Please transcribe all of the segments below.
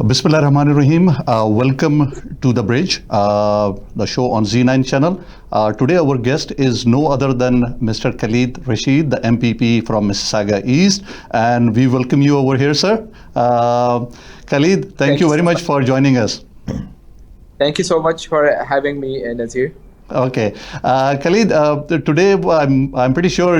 Bismillah Rahman Rahim. Welcome to The Bridge, the show on Z9 channel. Today our guest is no other than Mr. Khalid Rashid, the MPP from Mississauga East, and we welcome you over here, sir. Khalid, thank you very much for joining us. Thank you so much for having me, Nazir. Okay, Khalid, today I'm pretty sure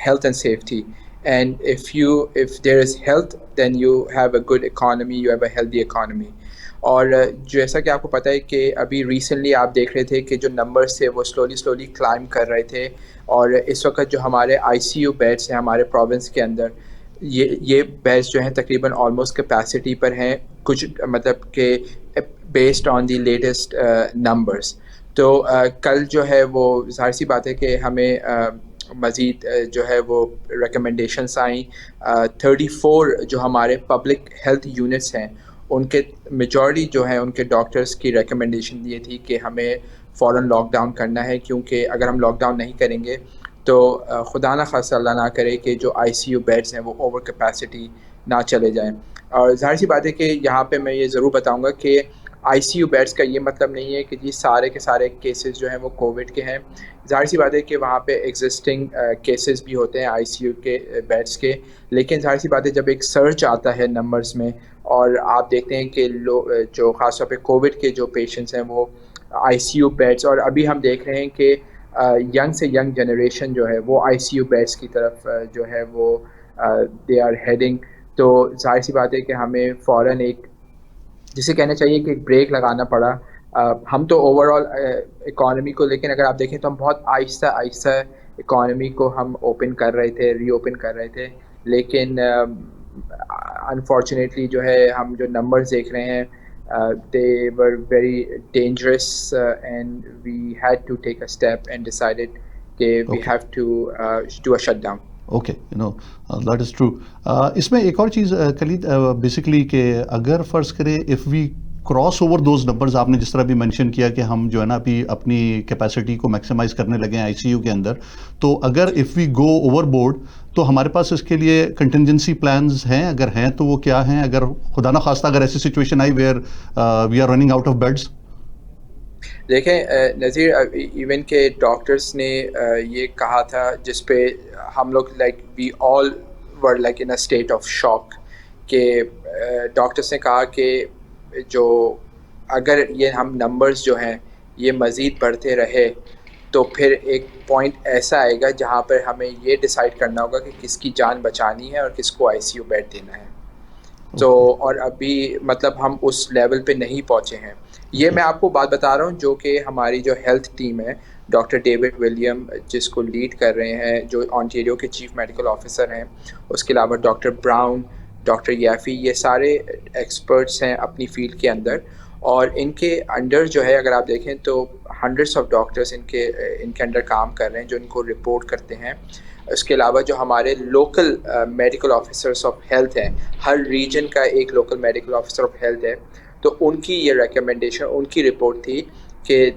health and safety, and if there is health then you have a good economy, you have a healthy economy. اور جیسا کہ آپ کو پتہ ہے کہ ابھی recently آپ دیکھ رہے تھے کہ جو نمبرز تھے وہ سلولی کلائم کر رہے تھے، اور اس وقت جو ہمارے آئی سی یو بیڈس ہیں ہمارے پروونس کے اندر، یہ بیڈس جو ہیں تقریباً آلموسٹ کیپیسٹی پر ہیں، کچھ مطلب کہ based on the latest numbers. تو کل جو ہے وہ ظاہر سی بات ہے کہ ہمیں مزید جو ہے وہ ریکمنڈیشنس آئیں. 34 جو ہمارے پبلک ہیلتھ یونٹس ہیں ان کے میجورٹی جو ہیں ان کے ڈاکٹرز کی ریکمنڈیشن یہ تھی کہ ہمیں فوراً لاک ڈاؤن کرنا ہے، کیونکہ اگر ہم لاک ڈاؤن نہیں کریں گے تو خدا نہ خاصہ اللہ نہ کرے کہ جو آئی سی یو بیڈس ہیں وہ اوور کیپیسٹی نہ چلے جائیں. اور ظاہر سی بات ہے کہ یہاں پہ میں یہ ضرور بتاؤں گا کہ آئی سی یو بیڈس کا یہ مطلب نہیں ہے کہ جی سارے کے سارے کیسز جو ہیں وہ کووڈ کے ہیں. ظاہر سی بات ہے کہ وہاں پہ ایگزسٹنگ کیسز بھی ہوتے ہیں آئی سی یو کے بیڈس کے، لیکن ظاہر سی بات ہے جب ایک سرچ آتا ہے نمبرز میں اور آپ دیکھتے ہیں کہ جو خاص طور پہ کووڈ کے جو پیشنٹس ہیں وہ آئی سی یو بیڈس، اور ابھی ہم دیکھ رہے ہیں کہ ینگ سے ینگ جنریشن جو ہے وہ آئی سی یو بیڈس کی طرف جو ہے وہ دے آر ہیڈنگ. تو ظاہر سی بات ہے کہ ہمیں فوراً ایک جسے کہنا چاہیے کہ ایک بریک لگانا پڑا. ہم تو اوور آل اکانومی کو، لیکن اگر آپ دیکھیں تو ہم بہت آہستہ اکانومی کو ہم اوپن کر رہے تھے، ری اوپن کر رہے تھے، لیکن انفارچونیٹلی جو ہے ہم جو نمبرز دیکھ رہے ہیں they were very dangerous and we had to take a step and decided that we have to do a shutdown. Okay, that is true. اس میں ایک اور چیز کلید بیسکلی کہ اگر فرض کرے if we cross over those numbers, آپ نے جس طرح بھی مینشن کیا کہ ہم جو ہے نا ابھی اپنی کیپیسٹی کو میکسیمائز کرنے لگے ہیں آئی سی یو کے اندر، تو اگر if we go overboard تو ہمارے پاس اس کے لیے کنٹینجنسی پلانز ہیں؟ اگر ہیں تو وہ کیا ہیں؟ اگر خدا نہ خواستہ اگر ایسی سچویشن آئی where we are running out of beds. دیکھیں نذیر، ایون کہ ڈاکٹرس نے یہ کہا تھا جس پہ ہم لوگ like we all were like in a state of shock, کہ ڈاکٹرس نے کہا کہ جو اگر یہ ہم نمبرز جو ہیں یہ مزید بڑھتے رہے تو پھر ایک پوائنٹ ایسا آئے گا جہاں پر ہمیں یہ ڈیسائیڈ کرنا ہوگا کہ کس کی جان بچانی ہے اور کس کو آئی سی یو بیڈ دینا ہے. تو اور ابھی مطلب ہم اس لیول پہ نہیں پہنچے ہیں. یہ میں آپ کو بات بتا رہا ہوں جو کہ ہماری جو ہیلتھ ٹیم ہے، ڈاکٹر ڈیوڈ ولیم جس کو لیڈ کر رہے ہیں، جو آنٹیریو کے چیف میڈیکل آفیسر ہیں، اس کے علاوہ ڈاکٹر براؤن، ڈاکٹر یافی، یہ سارے ایکسپرٹس ہیں اپنی فیلڈ کے اندر، اور ان کے انڈر جو ہے اگر آپ دیکھیں تو ہنڈریڈس آف ڈاکٹرس ان کے انڈر کام کر رہے ہیں جو ان کو رپورٹ کرتے ہیں. اس کے علاوہ جو ہمارے local medical officers of health ہیں، ہر ریجن کا ایک local medical officer of health ہے، تو ان کی یہ ریکمنڈیشن، ان کی رپورٹ تھی کہ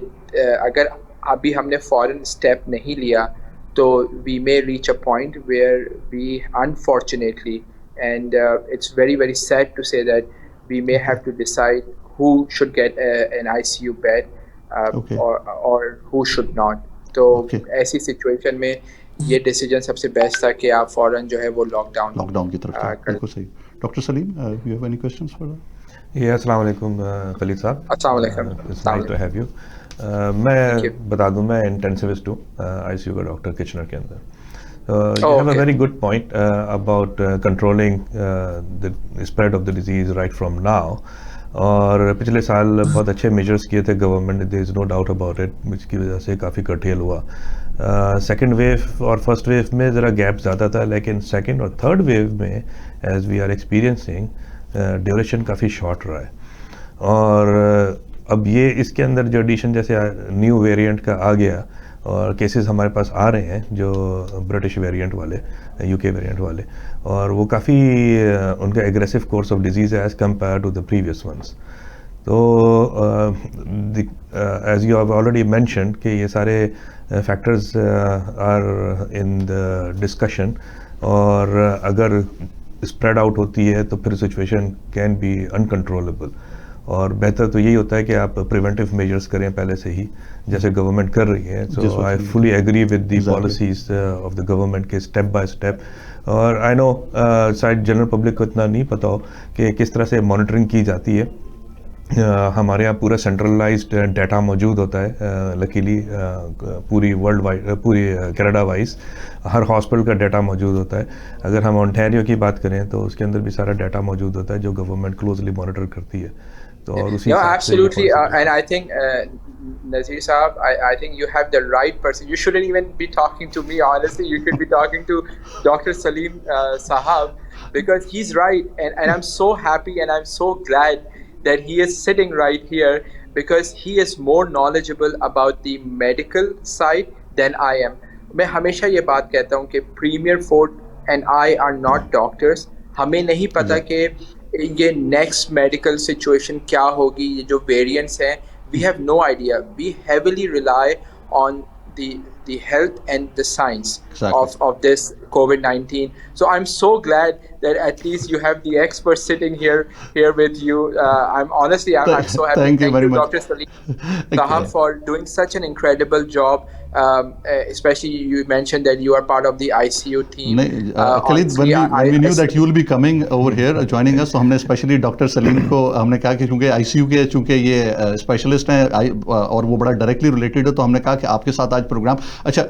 اگر ابھی ہم نے فوراً اسٹیپ نہیں لیا تو we may reach a point where we unfortunately and it's very very sad to say that we may have to decide who should get an ICU bed or who should not. تو ایسی situation میں یہ decision سب سے best تھا کہ آپ فوراً جو ہے وہ لاک ڈاؤن کی طرف. بالکل صحیح. Doctor Saleem, you have any questions for that? السلام علیکم خالد صاحب. السلام علیکم. It's nice to have you. میں بتا دوں میں انٹینسوسٹ ہوں آئی سی یو کا ڈاکٹر کچنر کے اندر. You have a very good point about controlling the spread of the disease right from now. اور پچھلے سال بہت اچھے میجرس کیے تھے گورنمنٹ نے، there is no doubt about it, جس کی وجہ سے کافی کرٹیل ہوا. سیکنڈ ویو اور فرسٹ ویو میں ذرا گیپ زیادہ تھا, لیکن سیکنڈ اور تھرڈ ویو میں as we are experiencing duration کافی شارٹ رہا ہے. اور اب یہ اس کے اندر جو ایڈیشن جیسے نیو ویریئنٹ کا آ گیا اور کیسز ہمارے پاس آ رہے ہیں جو برٹش ویریئنٹ والے, یو کے ویریئنٹ والے, اور وہ کافی ان کا ایگریسو کورس آف ڈیزیز ہے as compare to the previous ones. تو as you have already mentioned کہ یہ سارے factors are in the discussion, اور اگر اسپریڈ آؤٹ ہوتی ہے تو پھر سچویشن کین بی انکنٹرولبل. اور بہتر تو یہی ہوتا ہے کہ آپ پریونٹیو میجرس کریں پہلے سے ہی, جیسے گورنمنٹ کر رہی ہے. So I fully agree with the policies of the government کے اسٹیپ بائی اسٹیپ. اور آئی نو شاید جنرل پبلک کو اتنا نہیں پتہ ہو کہ کس طرح سے مانیٹرنگ کی جاتی ہے. ہمارے یہاں پورا سینٹرلائزڈ ڈیٹا موجود ہوتا ہے لکیلی, پوری ورلڈ وائڈ, پوری کینیڈا وائز ہر ہاسپٹل کا ڈیٹا موجود ہوتا ہے. اگر ہم اونٹاریو کی بات کریں تو اس کے اندر بھی سارا ڈیٹا موجود ہوتا ہے جو گورنمنٹ کلوزلی مانیٹر کرتی ہے. تو اسی absolutely, and I think Nazir Saab, I think you have the right person. You shouldn't even be talking to me, honestly. You should be talking to Dr. Salim Sahab, because he's right, and I'm so happy and I'm so glad that he is sitting right here, because he is more knowledgeable about the medical side than I am. میں ہمیشہ یہ بات کہتا ہوں کہ premier Ford and I are not doctors. ہمیں نہیں پتہ کہ یہ نیکسٹ میڈیکل سچویشن کیا ہوگی, یہ جو ویریئنٹس ہیں, we have no idea. We heavily rely on the health and the science of this COVID-19. So I'm so glad that at least you have the experts sitting here with you. I'm so happy. Thank you very much, Dr. Salim Sahab, for doing such an incredible job. Especially you mentioned that you are part of the ICU team. Khalid, when we knew that you will be coming over here joining us, so ہم نے especially doctor سلیم کو ہم نے کہا کہ چونکہ ICU کے چونکہ یہ اسپیشلسٹ ہیں اور وہ بڑا ڈائریکٹلی ریلیٹڈ ہے, تو ہم نے کہا کہ آپ کے ساتھ آج پروگرام. اچھا,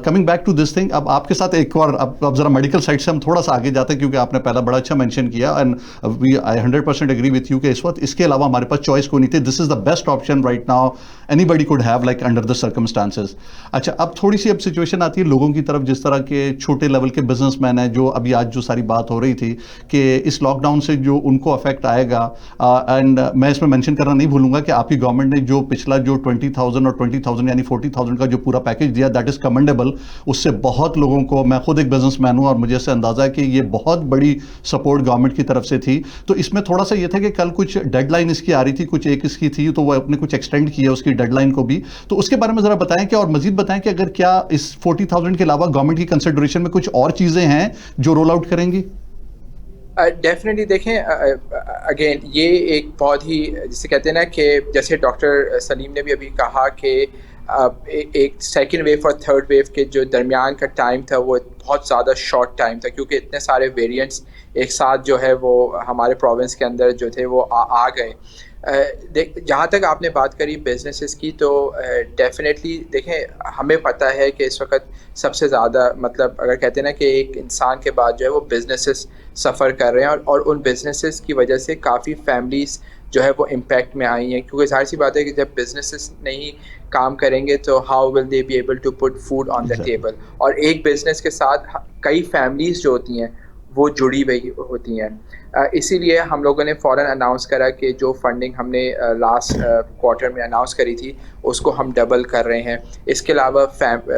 coming back to this thing, اب آپ کے ساتھ ایک اور اب ذرا میڈیکل سائڈ سے ہم تھوڑا سا آگے جاتے ہیں, کیونکہ آپ نے پہلا بڑا اچھا مینشن کیا, and I 100% agree with you کہ اس وقت اس کے علاوہ ہمارے پاس چوائس کوئی نہیں تھی. This is the best option right now anybody could have like under the circumstances. اچھا, اب تھوڑی سی اب سچویشن آتی ہے لوگوں کی طرف, جس طرح کے چھوٹے لیول کے بزنس مین ہیں, جو ابھی آج جو ساری بات ہو رہی تھی کہ اس لاک ڈاؤن سے جو ان کو افیکٹ آئے گا. اینڈ میں اس میں مینشن کرنا نہیں بھولوں گا کہ آپ کی گورنمنٹ نے جو پچھلا جو 20,000 اور 20,000 یعنی 40,000 کا جو پورا پیکیج دیا, دیٹ از کمنڈیبل. اس سے بہت لوگوں کو, میں خود ایک بزنس مین ہوں اور مجھے اس سے اندازہ ہے کہ یہ بہت بڑی سپورٹ گورنمنٹ کی طرف سے تھی. تو اس میں تھوڑا سا یہ تھا کہ کل کچھ ڈیڈ لائن اس کی آ رہی تھی, کچھ ایک اس کی تھی, تو وہ اپنے کچھ ایکسٹینڈ کیا اس کی ڈیڈ لائن کو بھی. تو اس کے بارے میں ذرا بتائیں کہ, اور مزید بتائیں کہ اگر کیا اس 40,000 کے علاوہ گورنمنٹ کی کنسیڈریشن میں کچھ اور چیزیں ہیں جو رول آؤٹ کریں گی؟ ڈیفینیٹلی. دیکھیں, اگین یہ ایک بہت ہی جسے کہتے ہیں نا کہ جیسے ڈاکٹر سلیم نے بھی ابھی کہا کہ ایک سیکنڈ ویو اور تھرڈ ویو کے جو درمیان کا ٹائم تھا وہ بہت زیادہ شارٹ ٹائم تھا, کیونکہ اتنے سارے ویریئنٹس ایک ساتھ جو ہے وہ ہمارے پروونس کے اندر جو تھے وہ آ گئے. جہاں تک آپ نے بات کری بزنسز کی, تو ڈیفینیٹلی دیکھیں ہمیں پتہ ہے کہ اس وقت سب سے زیادہ مطلب اگر کہتے ہیں نا کہ ایک انسان کے بعد جو ہے وہ بزنسز سفر کر رہے ہیں, اور ان بزنسز کی وجہ سے کافی فیملیز جو ہے وہ امپیکٹ میں آئی ہیں, کیونکہ ظاہر سی بات ہے کہ جب بزنسز نہیں کام کریں گے تو how will they be able to put food on the table. اور ایک بزنس کے ساتھ کئی فیملیز جو ہوتی ہیں وہ جڑی ہوئی ہوتی ہیں. اسی لیے ہم لوگوں نے فوراً اناؤنس کرا کہ جو فنڈنگ ہم نے لاسٹ کوارٹر میں اناؤنس کری تھی اس کو ہم ڈبل کر رہے ہیں. اس کے علاوہ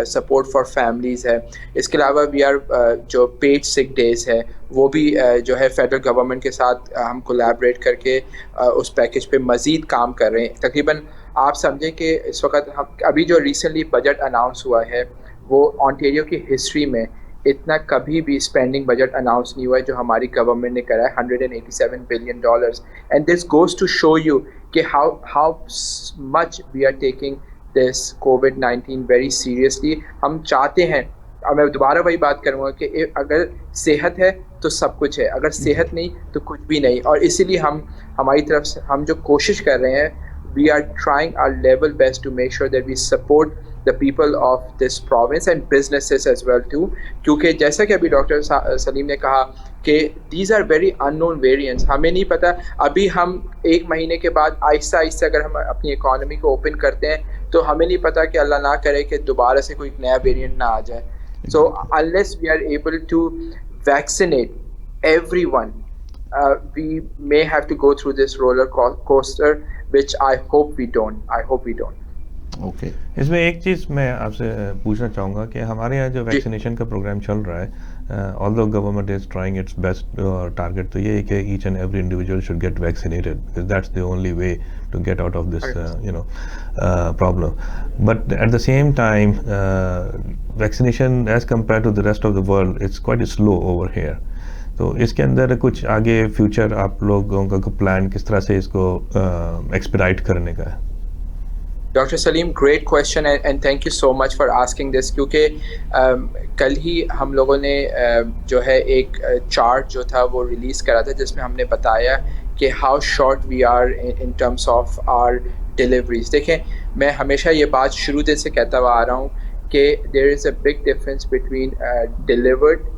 سپورٹ فار فیملیز ہے. اس کے علاوہ وی آر جو پیڈ سک ڈیز ہے وہ بھی جو ہے فیڈرل گورنمنٹ کے ساتھ ہم کولیبریٹ کر کے اس پیکیج پہ مزید کام کر رہے ہیں. تقریباً آپ سمجھیں کہ اس وقت ہم ابھی جو ریسنٹلی بجٹ اناؤنس ہوا ہے وہ آنٹیریو کی ہسٹری میں اتنا کبھی بھی اسپینڈنگ بجٹ اناؤنس نہیں ہوا ہے جو ہماری گورنمنٹ نے کرا ہے, $187 billion. And this goes to show you کہ how much we are taking this COVID-19 very seriously. ہم چاہتے ہیں, اور میں دوبارہ وہی بات کروں گا کہ اگر صحت ہے تو سب کچھ ہے, اگر صحت نہیں تو کچھ بھی نہیں. اور اسی لیے ہماری طرف سے ہم جو کوشش کر رہے ہیں, we are trying our level best to make sure that we support the people of this province and businesses as well too. کیونکہ جیسا کہ ابھی ڈاکٹر سلیم نے کہا کہ these are very unknown variants. ہمیں نہیں پتہ. ابھی ہم ایک مہینے کے بعد آہستہ آہستہ اگر ہم اپنی اکانومی کو اوپن کرتے ہیں تو ہمیں نہیں پتا کہ اللہ نہ کرے کہ دوبارہ سے کوئی نیا ویریئنٹ نہ آ جائے. So unless we are able to vaccinate everyone, we may have to go through this roller coaster, which I hope we don't. Okay. اس میں ایک چیز میں آپ سے پوچھنا چاہوں گا کہ ہمارے یہاں جو ویکسینیشن کا پروگرام چل رہا ہے, although government is trying its best, target تو یہ ہے کہ each and every individual should get vaccinated because that's the only way to get out of this problem. But at the same time, vaccination as compared to the rest of the world, it's quite slow over here. تو اس کے اندر کچھ آگے future آپ لوگوں کا plan کس طرح سے اس کو ایکسپیڈائٹ کرنے کا ہے؟ Doctor Saleem, great question and thank you so much for asking this, کیونکہ کل ہی ہم لوگوں نے جو ہے ایک چارٹ جو تھا وہ ریلیز کرا تھا جس میں ہم نے بتایا کہ how short we are in terms of our deliveries. دیکھیں, میں ہمیشہ یہ بات شروع دن سے کہتا ہوا آ رہا ہوں کہ there is a big difference between delivered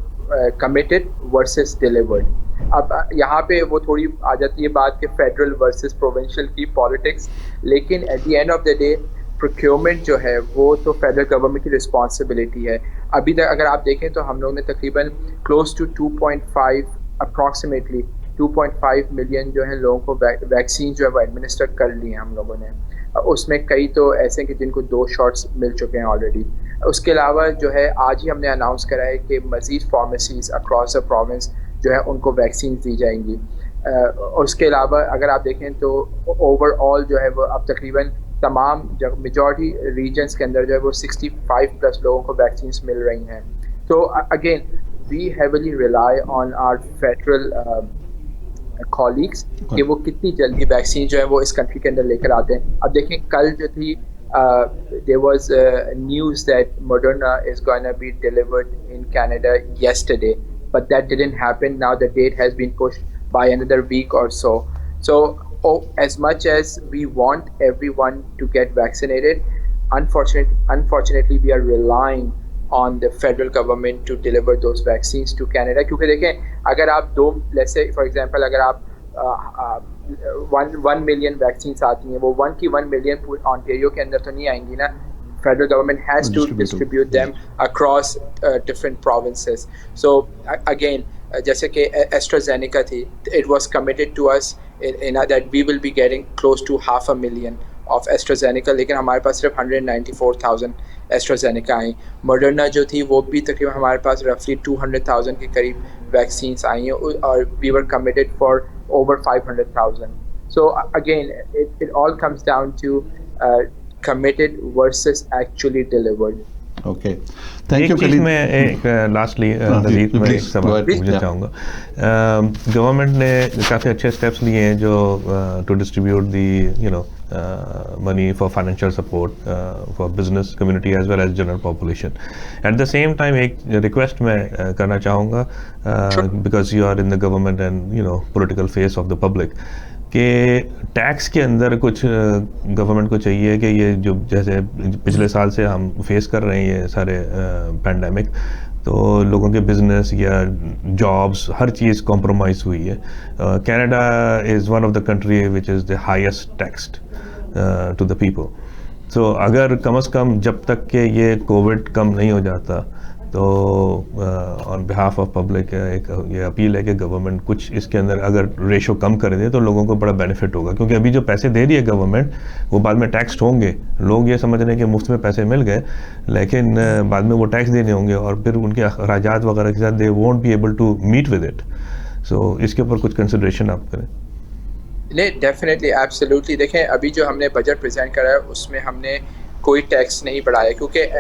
committed versus delivered. اب یہاں پہ وہ تھوڑی آ جاتی ہے بات کہ فیڈرل ورسز پروونشل کی پالیٹکس, لیکن at the end of the day procurement جو ہے وہ تو فیڈرل گورنمنٹ کی رسپانسبلٹی ہے. ابھی تک اگر آپ دیکھیں تو ہم لوگوں نے تقریباً کلوز ٹو 2.5 اپروکسیمیٹلی 2.5 ملین جو ہے لوگوں کو ویکسین جو ہے وہ ایڈمنسٹر کر لی ہیں ہم لوگوں نے. اس میں کئی تو ایسے ہیں کہ جن کو 2 شاٹس مل چکے ہیں آلریڈی. اس کے علاوہ جو ہے آج ہی ہم نے اناؤنس کرا ہے کہ مزید فارمیسیز اکراس دا پروونس جو ہے ان کو ویکسینز دی جائیں گی. اور اس کے علاوہ اگر آپ دیکھیں تو اوور آل جو ہے وہ اب تقریباً تمام میجورٹی ریجنس کے اندر جو ہے وہ 65+ لوگوں کو ویکسینس مل رہی ہیں. تو again we heavily rely on our federal colleagues کہ وہ کتنی جلدی ویکسین جو ہے وہ اس کنٹری کے اندر لے کر آتے ہیں. اب دیکھیں کل جو تھی there was news that Moderna is going to be delivered in Canada yesterday, but that didn't happen. Now the date has been pushed by another week or so. So as much as we want everyone to get vaccinated, unfortunately we are relying on the federal government to deliver those vaccines to Canada. کیونکہ دیکھیں اگر آپ let's say for example اگر آپ 1 million vaccines آتی ہیں, وہ 1 million Ontario کے اندر تو نہیں آئیں گی نا. Federal government has to distribute them across different provinces. So again جیسے کہ ایسٹرازینیکا تھی, it was committed to us that we will be getting close to 500,000 of AstraZeneca, لیکن ہمارے پاس صرف 194,000 ایسٹرازینیکا آئیں. مڈرنا جو تھی وہ بھی تقریباً ہمارے پاس رفلی 200,000 کے قریب ویکسینس آئی ہیں, اور وی ور committed for over 500,000. So again, it all comes down to committed versus actually delivered. Okay, thank you. Khalid, میں ایک لاسٹلی نظیر میں ایک سوال پوچھنا چاہوں گا. گورنمنٹ نے کافی اچھے اسٹیپس لیے ہیں جو to distribute the money for financial support for business community as well as general population. At the same time ایک request میں کرنا چاہوں گا because you are in the government and political face of the public, کہ tax کے اندر کچھ government کو چاہیے کہ یہ جو جیسے پچھلے سال سے ہم فیس کر رہے ہیں یہ سارے پینڈیمک, تو لوگوں کے بزنس یا جابس ہر چیز کمپرومائز ہوئی ہے. Canada is one of the country which is the highest taxed to the people. So اگر کم از کم جب تک کہ یہ کووڈ کم نہیں ہو جاتا تو آن بہاف آف پبلک ایک یہ اپیل ہے کہ گورنمنٹ کچھ اس کے اندر اگر ریشو کم کر دے تو لوگوں کو بڑا بینیفٹ ہوگا, کیونکہ ابھی جو پیسے دے رہی ہے گورنمنٹ وہ بعد میں ٹیکسڈ ہوں گے. لوگ یہ سمجھ رہے ہیں کہ مفت میں پیسے مل گئے, لیکن بعد میں وہ ٹیکس دینے ہوں گے اور پھر ان کے اخراجات وغیرہ کے ساتھ they won't be able to meet with it. So اس کے اوپر کچھ کنسیڈریشن آپ کریں. نہیں, ڈیفینیٹلی ایبسلیوٹلی. دیکھیں ابھی جو ہم نے بجٹ پریزنٹ کرا ہے اس میں ہم نے کوئی ٹیکس نہیں بڑھایا, کیونکہ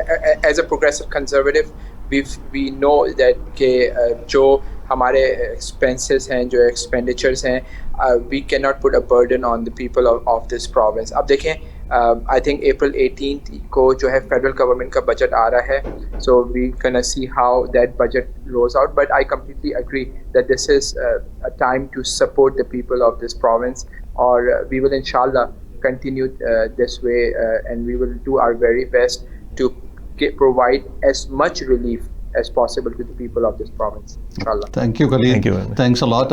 as a progressive conservative we know that کہ جو ہمارے ایکسپینسز ہیں, جو ایکسپینڈیچرز ہیں, we cannot put a burden on the people of this province. اب دیکھیں I think April 18th کو جو ہے فیڈرل گورنمنٹ کا بجٹ آ رہا ہے, so we gonna see how that budget rolls out, but I completely agree that this is a time to support the people of this province, or we will inshallah continue this way and we will do our very best to provide as much relief as possible to the people of this province. Inshallah. Thank you, Khalid. Thank you very much. Thanks a lot.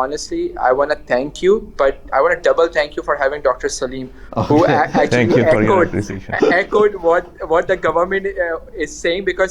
honestly, I want to thank you, but I want to double thank you for having Dr. Salim, who actually Thank you for your appreciation. echoed what the government is saying, because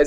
as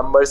numbers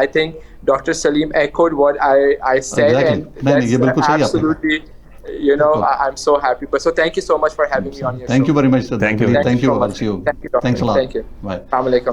I think Dr. Salim echoed what I said, and that's absolutely, you know, I'm so happy. But so thank you so much for having me on your show. Thank you very much. Thank you. Thank you. so I'll much. see you. Thank you, Doctor. Thanks a lot. Thank you. Bye. Assalamualaikum.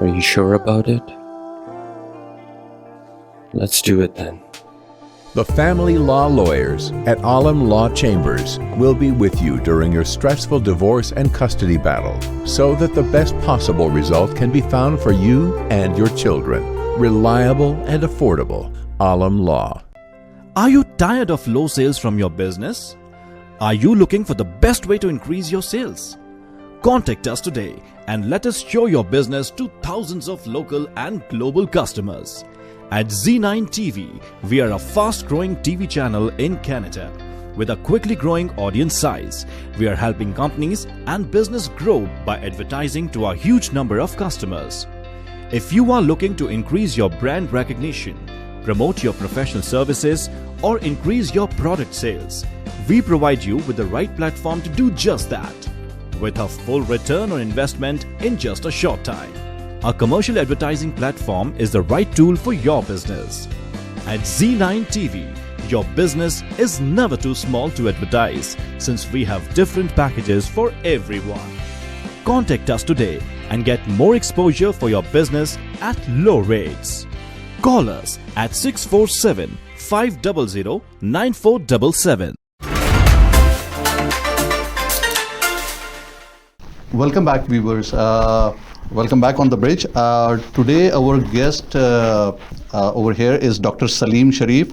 Are you sure about it? Let's do it then. The family law lawyers at Alam Law Chambers will be with you during your stressful divorce and custody battle so that the best possible result can be found for you and your children. Reliable and affordable. Alam Law. Are you tired of low sales from your business? Are you looking for the best way to increase your sales? Contact us today and let us show your business to thousands of local and global customers. At Z9 TV, we are a fast-growing TV channel in Canada. With a quickly growing audience size, we are helping companies and business grow by advertising to a huge number of customers. If you are looking to increase your brand recognition, promote your professional services, or increase your product sales, we provide you with the right platform to do just that, with a full return on investment in just a short time. Our commercial advertising platform is the right tool for your business. At Z9 TV, your business is never too small to advertise, since we have different packages for everyone. Contact us today and get more exposure for your business at low rates. Call us at 647-500-9477. Welcome back, viewers. Welcome back on the bridge. Today our guest over here is Dr. Salim Sharif.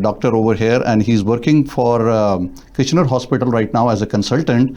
doctor over here and he's working for Kitchener Hospital right now as a consultant.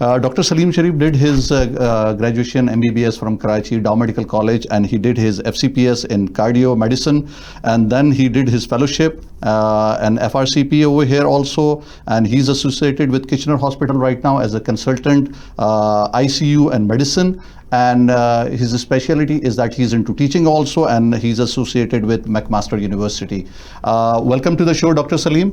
Dr. Salim Sharif did his graduation MBBS from Karachi Dow Medical College and he did his FCPS in cardio medicine and then he did his fellowship and FRCP over here also, and he's associated with Kitchener Hospital right now as a consultant ICU and medicine. And his specialty is that he's into teaching also, and he's associated with McMaster University. Welcome to the show, Dr. Salim.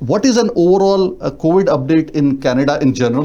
What is an overall COVID update in Canada in general?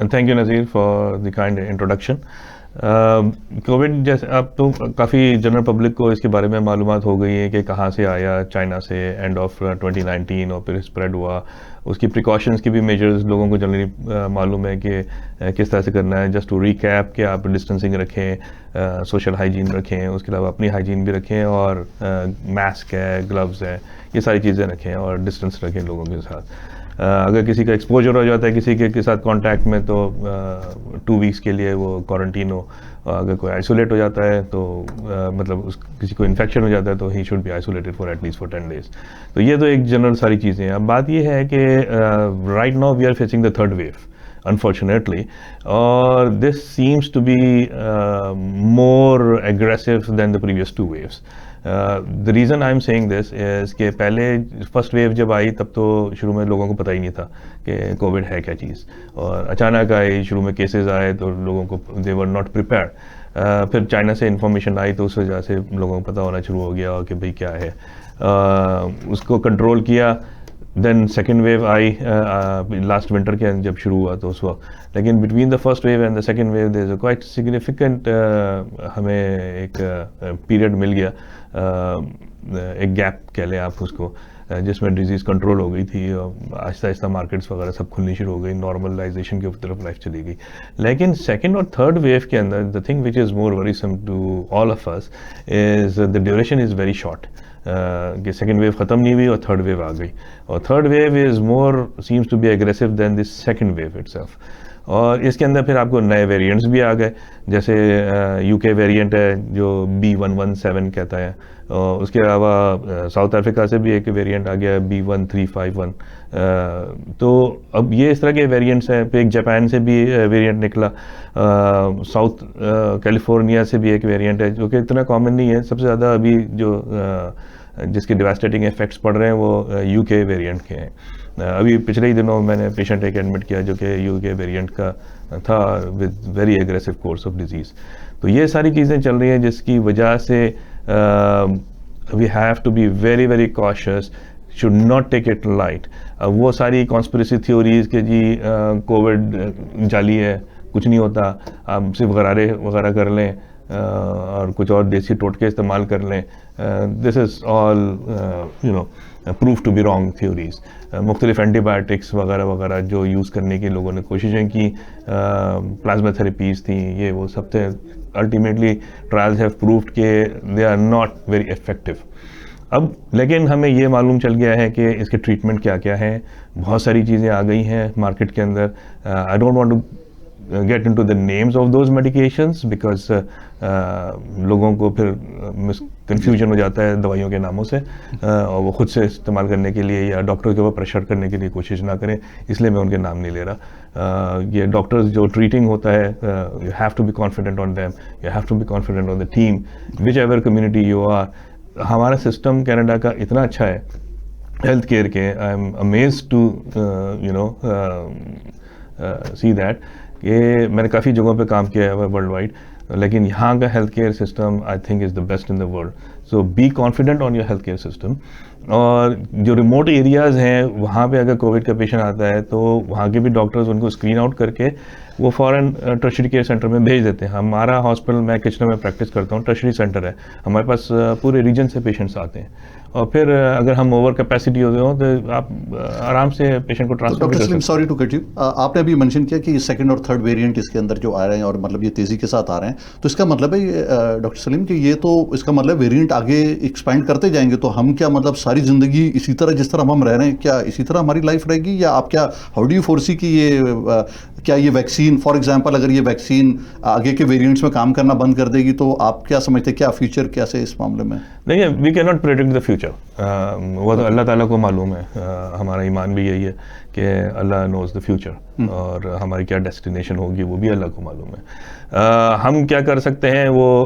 And thank you, Nazir, for the kind introduction. Covid جیسے اب تو کافی general public کو اس کے بارے میں معلومات ہو گئی ہیں کہ کہاں سے آیا, چائنا سے اینڈ آف 2019 اور پھر اسپریڈ ہوا. اس کی پریکاشنس کی بھی میجرز لوگوں کو جنرلی معلوم ہے کہ کس طرح سے کرنا ہے. جسٹ ٹو ریکیپ کہ آپ ڈسٹینسنگ رکھیں, سوشل ہائیجین رکھیں, اس کے علاوہ اپنی ہائیجین بھی رکھیں, اور ماسک ہے, گلوز ہے, یہ ساری چیزیں رکھیں, اور ڈسٹینس رکھیں لوگوں کے ساتھ. اگر کسی کا ایکسپوجر ہو جاتا ہے کسی کے ساتھ کانٹیکٹ میں تو 2 ویکس کے لیے وہ کوارنٹین ہو. اگر کوئی آئسولیٹ ہو جاتا ہے تو مطلب کسی کو انفیکشن ہو جاتا ہے تو he should be isolated for at least for 10 days. تو یہ تو ایک جنرل ساری چیزیں ہیں. اب بات یہ ہے کہ right now we are facing the third wave unfortunately, or this seems to be more aggressive than the previous 2 waves. The reason I'm saying this is کہ پہلے فرسٹ ویو جب آئی تب تو شروع میں لوگوں کو پتہ ہی نہیں تھا کہ کووڈ ہے کیا چیز, اور اچانک آئی, شروع میں کیسز آئے تو لوگوں کو they were not prepared. پھر چائنا سے انفارمیشن آئی تو اس وجہ سے لوگوں کو پتہ ہونا شروع ہو گیا کہ بھئی کیا ہے, اس کو کنٹرول کیا. دین سیکنڈ ویو آئی لاسٹ ونٹر کے جب شروع ہوا تو اس وقت, لیکن between the first wave and the second wave there is a quite significant ہمیں ایک پیریڈ مل گیا, ایک گیپ کہہ لیں آپ اس کو, جس میں ڈیزیز کنٹرول ہو گئی تھی, آہستہ آہستہ مارکیٹس وغیرہ سب کھلنی شروع ہو گئی, نارملائزیشن کی طرف لائف چلی گئی. لیکن سیکنڈ اور تھرڈ ویو کے اندر the thing which is more worrisome to all of us is the duration is very short. کہ سیکنڈ ویو ختم نہیں ہوئی اور تھرڈ ویو آ گئی, اور third wave is more seems to be aggressive than this second wave itself. اور اس کے اندر پھر آپ کو نئے ویریئنٹس بھی آ گئے, جیسے یو کے ویریئنٹ ہے جو B117 کہتا ہے, اور اس کے علاوہ ساؤتھ افریقہ سے بھی ایک ویریئنٹ آ گیا ہے B1351. تو اب یہ اس طرح کے ویریئنٹس ہیں. پھر ایک جاپان سے بھی ویریئنٹ نکلا, ساؤتھ کیلیفورنیا سے بھی ایک ویریئنٹ ہے جو کہ اتنا کامن نہیں ہے. سب سے زیادہ ابھی جو جس کے ڈیواسٹیٹنگ ایفیکٹس پڑ رہے ہیں وہ یو کے ویریئنٹ کے ہیں. ابھی پچھلے ہی دنوں میں نے پیشنٹ ایک ایڈمٹ کیا جو کہ یو کے ویریئنٹ کا تھا with very aggressive course of disease. تو یہ ساری چیزیں چل رہی ہیں جس کی وجہ سے we have to be very very cautious, should not take it light. وہ ساری کانسپریسی تھیوریز کہ جی کووڈ جعلی ہے, کچھ نہیں ہوتا, آپ صرف غرارے وغیرہ کر لیں اور کچھ اور دیسی ٹوٹکے استعمال کر لیں, this is all you know proof to be wrong theories. مختلف اینٹی بایوٹکس وغیرہ وغیرہ جو یوز کرنے کی لوگوں نے کوششیں کی, پلازما تھراپیز تھیں, یہ وہ سب تھے. الٹیمیٹلی ٹرائلز ہیو پروفڈ کہ they are not very effective. اب لیکن ہمیں یہ معلوم چل گیا ہے کہ اس کے ٹریٹمنٹ کیا کیا ہیں. بہت ساری چیزیں آ گئی ہیں مارکیٹ کے اندر. I don't want to get into the names of those medications because لوگوں کو پھر کنفیوژن ہو جاتا ہے دوائیوں کے ناموں سے, اور وہ خود سے استعمال کرنے کے لیے یا ڈاکٹر کے اوپر پریشر کرنے کے لیے کوشش نہ کریں, اس لیے میں ان کے نام نہیں لے رہا. یہ ڈاکٹرز جو ٹریٹنگ ہوتا ہے, you have to be confident on them, you have to be confident on the team, whichever community you are. ہمارا سسٹم کینیڈا کا اتنا اچھا ہے ہیلتھ کیئر کے, I am amazed to you know see that, کہ میں نے کافی جگہوں پہ کام کیا ہے ورلڈ وائڈ, لیکن یہاں کا health care system I think is the best in the world. So be confident on your health care system. اور جو ریموٹ ایریاز ہیں وہاں پہ اگر کووڈ کا پیشنٹ آتا ہے تو وہاں کے بھی ڈاکٹرز ان کو اسکرین آؤٹ کر کے وہ فوراً ٹرشری کیئر سینٹر میں بھیج دیتے ہیں. ہمارا ہاسپٹل, میں کچنر میں پریکٹس کرتا ہوں, ٹرشری سینٹر ہے, ہمارے پاس پورے ریجن سے پیشنٹس آتے ہیں, اور پھر اگر ہم اوور کیپیسٹی ہوتے ہوں تو آپ آرام سے پیشنٹ کو ٹرانسفر کر سکتے ہیں. سوری ٹو کٹ یو, آپ نے ابھی مینشن کیا کہ سیکنڈ اور تھرڈ ویریئنٹ اس کے اندر جو آ رہے ہیں اور مطلب یہ تیزی کے ساتھ آ رہے ہیں, تو اس کا مطلب ہے ڈاکٹر سلیم کہ یہ تو اس کا مطلب ویریئنٹ آگے ایکسپینڈ کرتے جائیں گے, تو ہم کیا مطلب ساری زندگی اسی طرح جس طرح ہم رہ رہے ہیں کیا اسی طرح ہماری لائف رہے گی, یا آپ کیا ہاؤ ڈو یو فورسی کہ یہ کیا یہ ویکسین فار ایگزامپل اگر یہ ویکسین آگے کے ویریئنٹس میں کام کرنا بند کر دے گی تو آپ کیا سمجھتے ہیں کیا فیوچر کیسے اس معاملے میں؟ نہیں, we can not predict the future, وہ تو اللہ تعالیٰ کو معلوم ہے. ہمارا ایمان بھی یہی ہے کہ اللہ نوز دا فیوچر, اور ہماری کیا ڈیسٹینیشن ہوگی وہ بھی اللہ کو معلوم ہے. ہم کیا کر سکتے ہیں وہ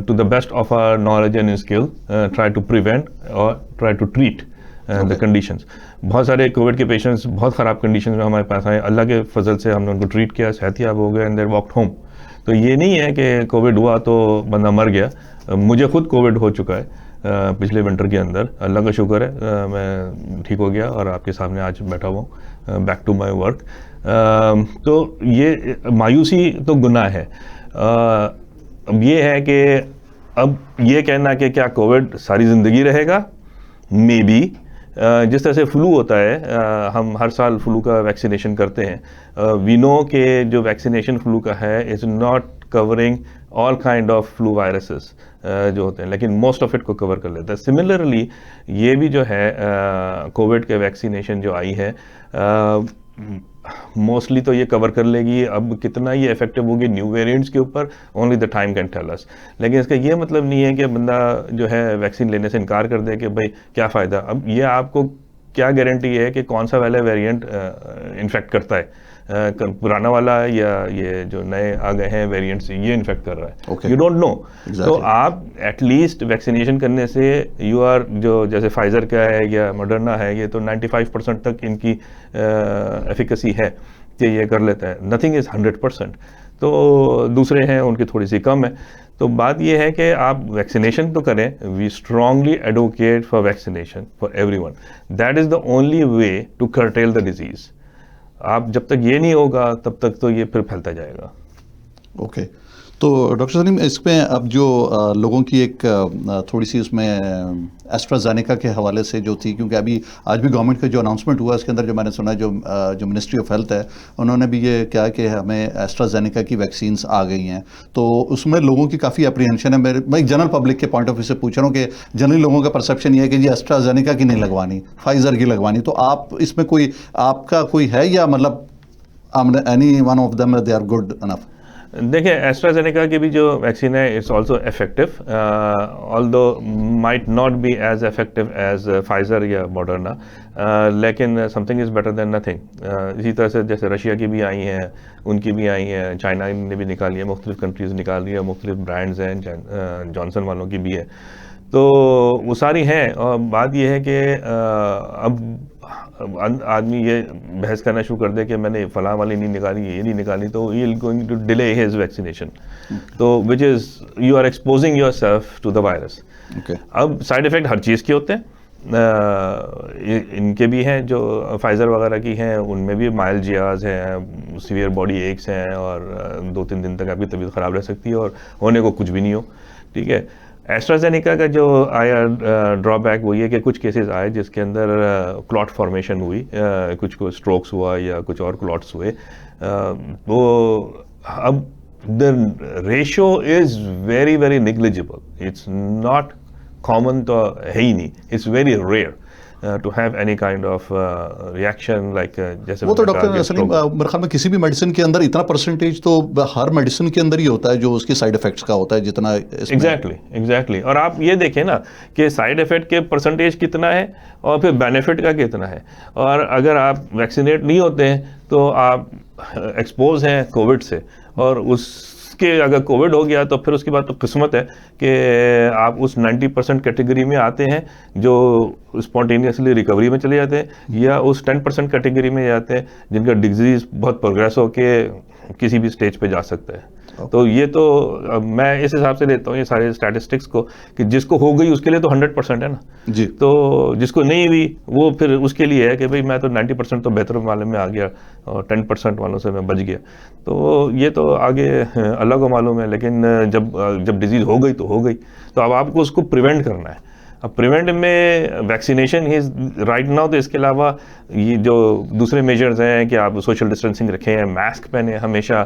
to the best of our knowledge and skill try to prevent اور try to treat the conditions. بہت سارے کووڈ کے پیشنٹس بہت خراب کنڈیشنز میں ہمارے پاس آئے, اللہ کے فضل سے ہم نے ان کو ٹریٹ کیا, صحت یاب ہو گئے اینڈ دے واکڈ ہوم. تو یہ نہیں ہے کہ کووڈ ہوا تو بندہ مر گیا. مجھے خود کووڈ ہو چکا ہے پچھلے ونٹر کے اندر, اللہ کا شکر ہے میں ٹھیک ہو گیا اور آپ کے سامنے آج بیٹھا ہوا ہوں بیک ٹو مائی ورک. تو یہ مایوسی تو گناہ ہے. اب یہ ہے کہ اب یہ کہنا کہ کیا کووڈ ساری زندگی رہے گا، مے بی جس طرح سے فلو ہوتا ہے، ہم ہر سال فلو کا ویکسینیشن کرتے ہیں، وی نو کہ جو ویکسینیشن فلو کا ہے is not covering all kind of flow viruses جو ہوتے ہیں، لیکن موسٹ آف اٹ کو کور کر لیتا ہے. سملرلی یہ بھی جو ہے کووڈ کے ویکسینیشن جو آئی ہے موسٹلی تو یہ کور کر لے گی. اب کتنا یہ افیکٹو ہوگی نیو ویریئنٹس کے اوپر، only the time can tell us. لیکن اس کا یہ مطلب نہیں ہے کہ بندہ جو ہے ویکسین لینے سے انکار کر دے کہ بھائی کیا فائدہ. اب یہ آپ کو کیا گارنٹی ہے کہ کون سا والا ویریئنٹ انفیکٹ کرتا ہے، پرانا والا یا یہ جو نئے آ گئے ہیں ویریئنٹس یہ انفیکٹ کر رہا ہے، یو ڈونٹ نو. تو آپ ایٹ لیسٹ ویکسینیشن کرنے سے یو آر جو جیسے فائزر کا ہے یا ماڈرنا ہے، یہ تو 95% تک ان کی ایفیکسی ہے کہ یہ کر لیتا ہے. Nothing is 100%. تو دوسرے ہیں ان کی تھوڑی سی کم ہے. تو بات یہ ہے کہ آپ ویکسینیشن تو کریں. We strongly advocate for vaccination for everyone. That is the only way to curtail the disease. آپ جب تک یہ نہیں ہوگا تب تک تو یہ پھر پھیلتا جائے گا. اوکے. تو ڈاکٹر سلیم اس میں اب جو لوگوں کی ایک تھوڑی سی اس میں ایسٹرازینیکا کے حوالے سے جو تھی، کیونکہ ابھی آج بھی گورنمنٹ کا جو اناؤنسمنٹ ہوا اس کے اندر جو میں نے سنا جو منسٹری آف ہیلتھ ہے انہوں نے بھی یہ کہا کہ ہمیں ایسٹرازینیکا کی ویکسینس آ گئی ہیں. تو اس میں لوگوں کی کافی اپریہنشن ہے. میں جنرل پبلک کے پوائنٹ آف ویو سے پوچھ رہا ہوں کہ جنرلی لوگوں کا پرسیپشن یہ ہے کہ جی ایسٹرازینیکا کی نہیں لگوانی، فائزر کی لگوانی. تو آپ اس میں کوئی آپ کا کوئی ہے یا مطلب any one of them they are good enough? دیکھیں ایسٹرازینیکا کی بھی جو ویکسین ہے it's also effective, although might not be as effective as Pfizer یا ماڈرنا، لیکن something is better than nothing. اسی طرح سے جیسے رشیا کی بھی آئی ہیں، ان کی بھی آئی ہیں، چائنا نے بھی نکالی ہے، مختلف کنٹریز نکال رہی ہے، مختلف برانڈز ہیں، جانسن والوں کی بھی ہے. تو وہ ساری ہیں. اور بات یہ ہے کہ اب آدمی یہ بحث کرنا شروع کر دے کہ میں نے فلاں والی نہیں نکالی، یہ نہیں نکالی، تو he will going to delay his vaccination. تو which is you are exposing yourself to the virus. اب سائڈ افیکٹ ہر چیز کے ہوتے ہیں، ان کے بھی ہیں جو فائزر وغیرہ کی ہیں، ان میں بھی مائلجیاز ہیں، سیویئر باڈی ایکس ہیں، اور 2-3 دن تک آپ کی طبیعت خراب رہ سکتی ہے اور ہونے کو کچھ بھی نہیں ہو. ٹھیک ہے. ایسٹرازینیکا کا جو آیا ڈرا بیک وہ یہ کہ کچھ کیسز آئے جس کے اندر کلاٹ فارمیشن ہوئی، کچھ کو اسٹروکس ہوا یا کچھ اور کلاٹس ہوئے. وہ اب the ratio is very very negligible. It's not common, تو ہے ہی نہیں. It's very rare to have any kind of reaction like جیسے. وہ تو ڈاکٹر سلیم میرے خیال میں کسی بھی میڈیسن کے اندر اتنا پرسنٹیج تو ہر میڈیسن کے اندر ہی ہوتا ہے جو اس کے سائڈ افیکٹس کا ہوتا ہے جتنا. ایگزیکٹلی. اور آپ یہ دیکھیں نا کہ سائڈ افیکٹ کے پرسنٹیج کتنا ہے اور پھر بینیفٹ کا کتنا ہے. اور اگر آپ ویکسینیٹ نہیں ہوتے ہیں تو آپ ایکسپوز ہیں کووڈ سے، اور اس کے اگر کووڈ ہو گیا تو پھر اس کے بعد تو قسمت ہے کہ آپ اس 90% کیٹیگری میں آتے ہیں جو اسپونٹینیسلی ریکوری میں چلے جاتے ہیں، یا اس 10% کیٹیگری میں جاتے ہیں جن کا ڈیزیز بہت پروگریس ہو کے کسی بھی اسٹیج پہ جا سکتا ہے. تو یہ تو میں اس حساب سے لیتا ہوں یہ سارے اسٹیٹسٹکس کو کہ جس کو ہو گئی اس کے لیے تو 100% ہے نا جی. تو جس کو نہیں ہوئی وہ پھر اس کے لیے ہے کہ بھئی میں تو 90% تو بہتر والے میں آ گیا اور 10% والوں سے میں بچ گیا. تو یہ تو آگے اللہ کو معلوم ہے. لیکن جب ڈیزیز ہو گئی تو ہو گئی. تو اب آپ کو اس کو پریونٹ کرنا ہے. اب پریونٹ میں ویکسینیشن ہی رائٹ ناؤ. تو اس کے علاوہ یہ جو دوسرے میجرز ہیں کہ آپ سوشل ڈسٹینسنگ رکھیں، ماسک پہنیں، ہمیشہ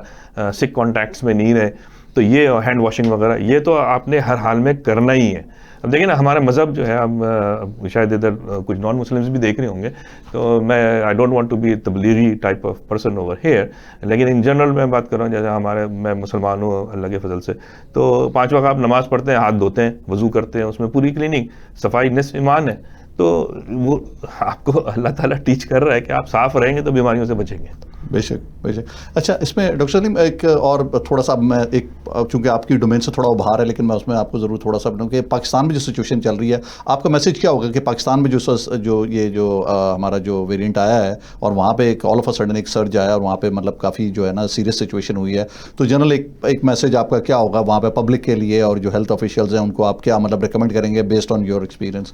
سک کانٹیکٹس میں نہیں رہیں، تو یہ ہینڈ واشنگ وغیرہ یہ تو آپ نے ہر حال میں کرنا ہی ہے. اب دیکھیں نا ہمارا مذہب جو ہے، اب شاید ادھر کچھ نان مسلمس بھی دیکھ رہے ہوں گے، تو میں I don't want to be تبلیغی type of person over here, لیکن ان جنرل میں بات کر رہا ہوں. جیسے میں مسلمان ہوں اللہ کے فضل سے، تو 5 وقت آپ نماز پڑھتے ہیں، ہاتھ دھوتے ہیں، وضو کرتے ہیں، اس میں پوری کلیننگ صفائی نصف ایمان ہے. تو وہ آپ کو اللہ تعالیٰ ٹیچ کر رہا ہے کہ آپ صاف رہیں گے تو بیماریوں سے بچیں گے. بے شک بے شک. اچھا اس میں ڈاکٹر سلیم ایک اور تھوڑا سا میں ایک چونکہ آپ کی ڈومین سے تھوڑا باہر ہے لیکن میں اس میں آپ کو ضرور تھوڑا سا بتاؤں کہ پاکستان میں جو سچویشن چل رہی ہے آپ کا میسج کیا ہوگا کہ پاکستان میں جو ہمارا جو ویریئنٹ آیا ہے اور وہاں پہ ایک آل آف اے سڈن ایک سرج آیا اور وہاں پہ مطلب کافی جو ہے نا سیریس سچویشن ہوئی ہے. تو جنرل ایک میسج آپ کا کیا ہوگا وہاں پہ پبلک کے لیے اور جو ہیلتھ آفیشیلز ہیں ان کو آپ کیا مطلب ریکمینڈ کریں گے based on your experience?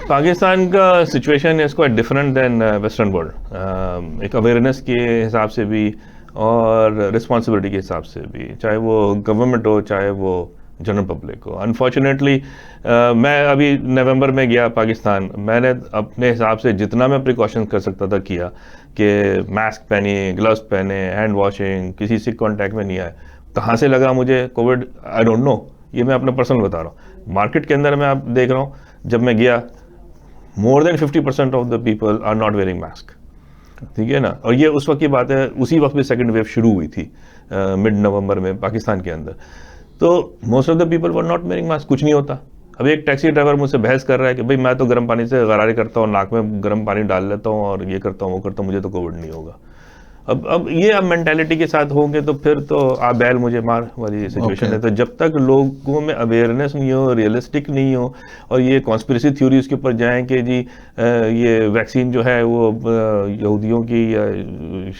Pakistan کا situation is quite different than western world. ایک اویئرنیس کے حساب سے بھی اور رسپانسبلٹی کے حساب سے بھی, چاہے وہ گورنمنٹ ہو چاہے وہ جنرل پبلک ہو. انفارچونیٹلی میں ابھی نومبر میں گیا پاکستان, میں نے اپنے حساب سے جتنا میں پریکاشن کر سکتا تھا کیا, کہ ماسک پہنی, گلوز پہنے, ہینڈ واشنگ, کسی سے کانٹیکٹ میں نہیں آئے. کہاں سے لگا مجھے کووڈ آئی ڈونٹ نو, یہ میں اپنا پرسنل بتا رہا ہوں. مارکیٹ کے اندر میں آپ دیکھ رہا ہوں, جب میں گیا more than 50% of the people are not wearing mask. ٹھیک ہے نا, اور یہ اس وقت کی بات ہے, اسی وقت بھی سیکنڈ ویو شروع ہوئی تھی مڈ نومبر میں پاکستان کے اندر. تو most of the people were not wearing mask, کچھ نہیں ہوتا. اب ایک ٹیکسی ڈرائیور مجھ سے بحث کر رہا ہے کہ بھائی میں تو گرم پانی سے غرارے کرتا ہوں, ناک میں گرم پانی ڈال لیتا ہوں اور یہ کرتا ہوں وہ کرتا ہوں, مجھے تو کووڈ نہیں ہوگا. اب یہ مینٹیلٹی کے ساتھ ہوں گے تو پھر تو آپ بیل مجھے مار والی سچویشن ہے. تو جب تک لوگوں میں اویئرنیس نہیں ہو, ریئلسٹک نہیں ہو, اور یہ کانسپریسی تھیوریز کے اوپر جائیں کہ جی یہ ویکسین جو ہے وہ یہودیوں کی یا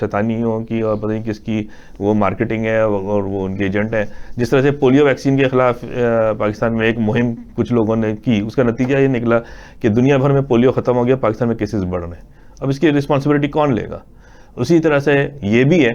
شیطانیوں کی اور پتہ نہیں کس کی وہ مارکیٹنگ ہے اور وہ ان کے ایجنٹ ہیں. جس طرح سے پولیو ویکسین کے خلاف پاکستان میں ایک مہم کچھ لوگوں نے کی, اس کا نتیجہ یہ نکلا کہ دنیا بھر میں پولیو ختم ہو گیا, پاکستان میں کیسز بڑھ رہے ہیں. اب اس کی رسپانسبلٹی کون لے گا؟ اسی طرح سے یہ بھی ہے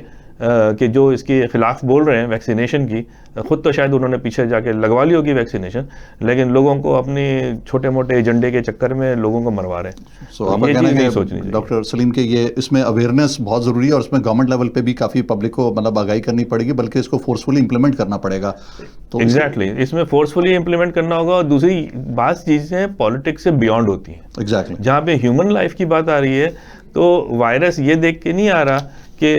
کہ جو اس کے خلاف بول رہے ہیں ویکسینیشن کی, خود تو شاید انہوں نے پیچھے جا کے لگوا لی ہوگی ویکسینیشن, لیکن لوگوں کو اپنی چھوٹے موٹے ایجنڈے کے چکر میں لوگوں کو مروا رہے ہیں. سو آپ کا کہنا ہے کہ ڈاکٹر سلیم کہ یہ اس میں اویئرنیس بہت ضروری ہے, اور اس میں گورنمنٹ لیول پہ بھی کافی پبلک کو مطلب آگاہی کرنی پڑے گی, بلکہ اس کو فورسفلی امپلیمنٹ کرنا پڑے گا. تو ایگزیکٹلی اس میں فورسفلی امپلیمنٹ کرنا ہوگا. اور دوسری بعض چیزیں پالیٹکس سے بیونڈ ہوتی ہیں. ایگزیکٹلی جہاں پہ ہیومن لائف کی بات آ رہی ہے, تو وائرس یہ دیکھ کے نہیں آ رہا کہ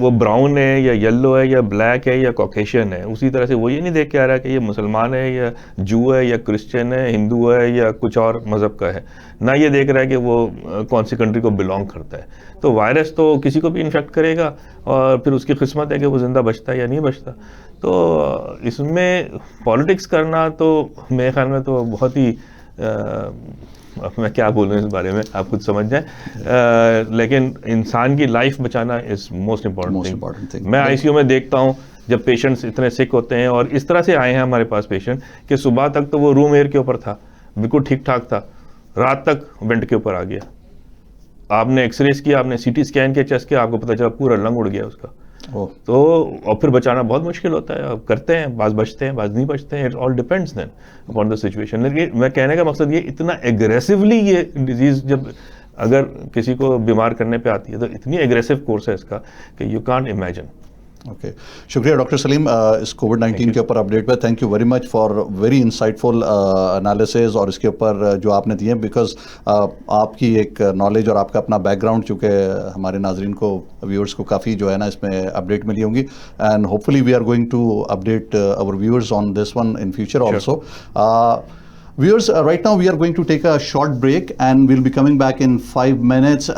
وہ براؤن ہے یا یلو ہے یا بلیک ہے یا کوکیشین ہے. اسی طرح سے وہ یہ نہیں دیکھ کے آ رہا کہ یہ مسلمان ہے یا جو ہے یا کرسچن ہے, ہندو ہے یا کچھ اور مذہب کا ہے. نہ یہ دیکھ رہا ہے کہ وہ کون سی کنٹری کو بلانگ کرتا ہے. تو وائرس تو کسی کو بھی انفیکٹ کرے گا, اور پھر اس کی قسمت ہے کہ وہ زندہ بچتا ہے یا نہیں بچتا. تو اس میں پالیٹکس کرنا تو میرے خیال میں تو بہت ہی اب میں کیا بولوں اس بارے میں, آپ خود سمجھ جائیں. لیکن انسان کی لائف بچانا از موسٹ امپورٹنٹ تھنگ. میں آئی سی یو میں دیکھتا ہوں جب پیشنٹس اتنے سک ہوتے ہیں, اور اس طرح سے آئے ہیں ہمارے پاس پیشنٹ کہ صبح تک تو وہ روم ایئر کے اوپر تھا, بالکل ٹھیک ٹھاک تھا, رات تک وینٹ کے اوپر آ گیا. آپ نے ایکس ریز کیا, آپ نے سی ٹی اسکین کیا چیسٹ کیا, آپ کو پتہ چلا پورا لنگ اڑ گیا اس کا. تو اور پھر بچانا بہت مشکل ہوتا ہے. اب کرتے ہیں, بعض بچتے ہیں, بعض نہیں بچتے ہیں. It all depends then upon the situation. لیکن میں کہنے کا مقصد یہ, اتنا ایگریسولی یہ ڈیزیز جب اگر کسی کو بیمار کرنے پہ آتی ہے تو اتنی ایگریسو کورس ہے اس کا کہ یو کانٹ امیجن. اوکے, شکریہ ڈاکٹر سلیم اس کووڈ-19 کے اوپر اپڈیٹ پہ. Thank you very much for very انسائٹفل analysis, اور اس کے اوپر جو آپ نے دیے, بیکاز آپ کی ایک نالج اور آپ کا اپنا بیک گراؤنڈ چونکہ ہمارے ناظرین کو, ویورز کو کافی جو ہے نا اس میں اپڈیٹ ملی ہوں گی. And hopefully we are going to update our viewers on this one in future also. Viewers, right now we are going to take a short break and we'll be coming back in 5 minutes.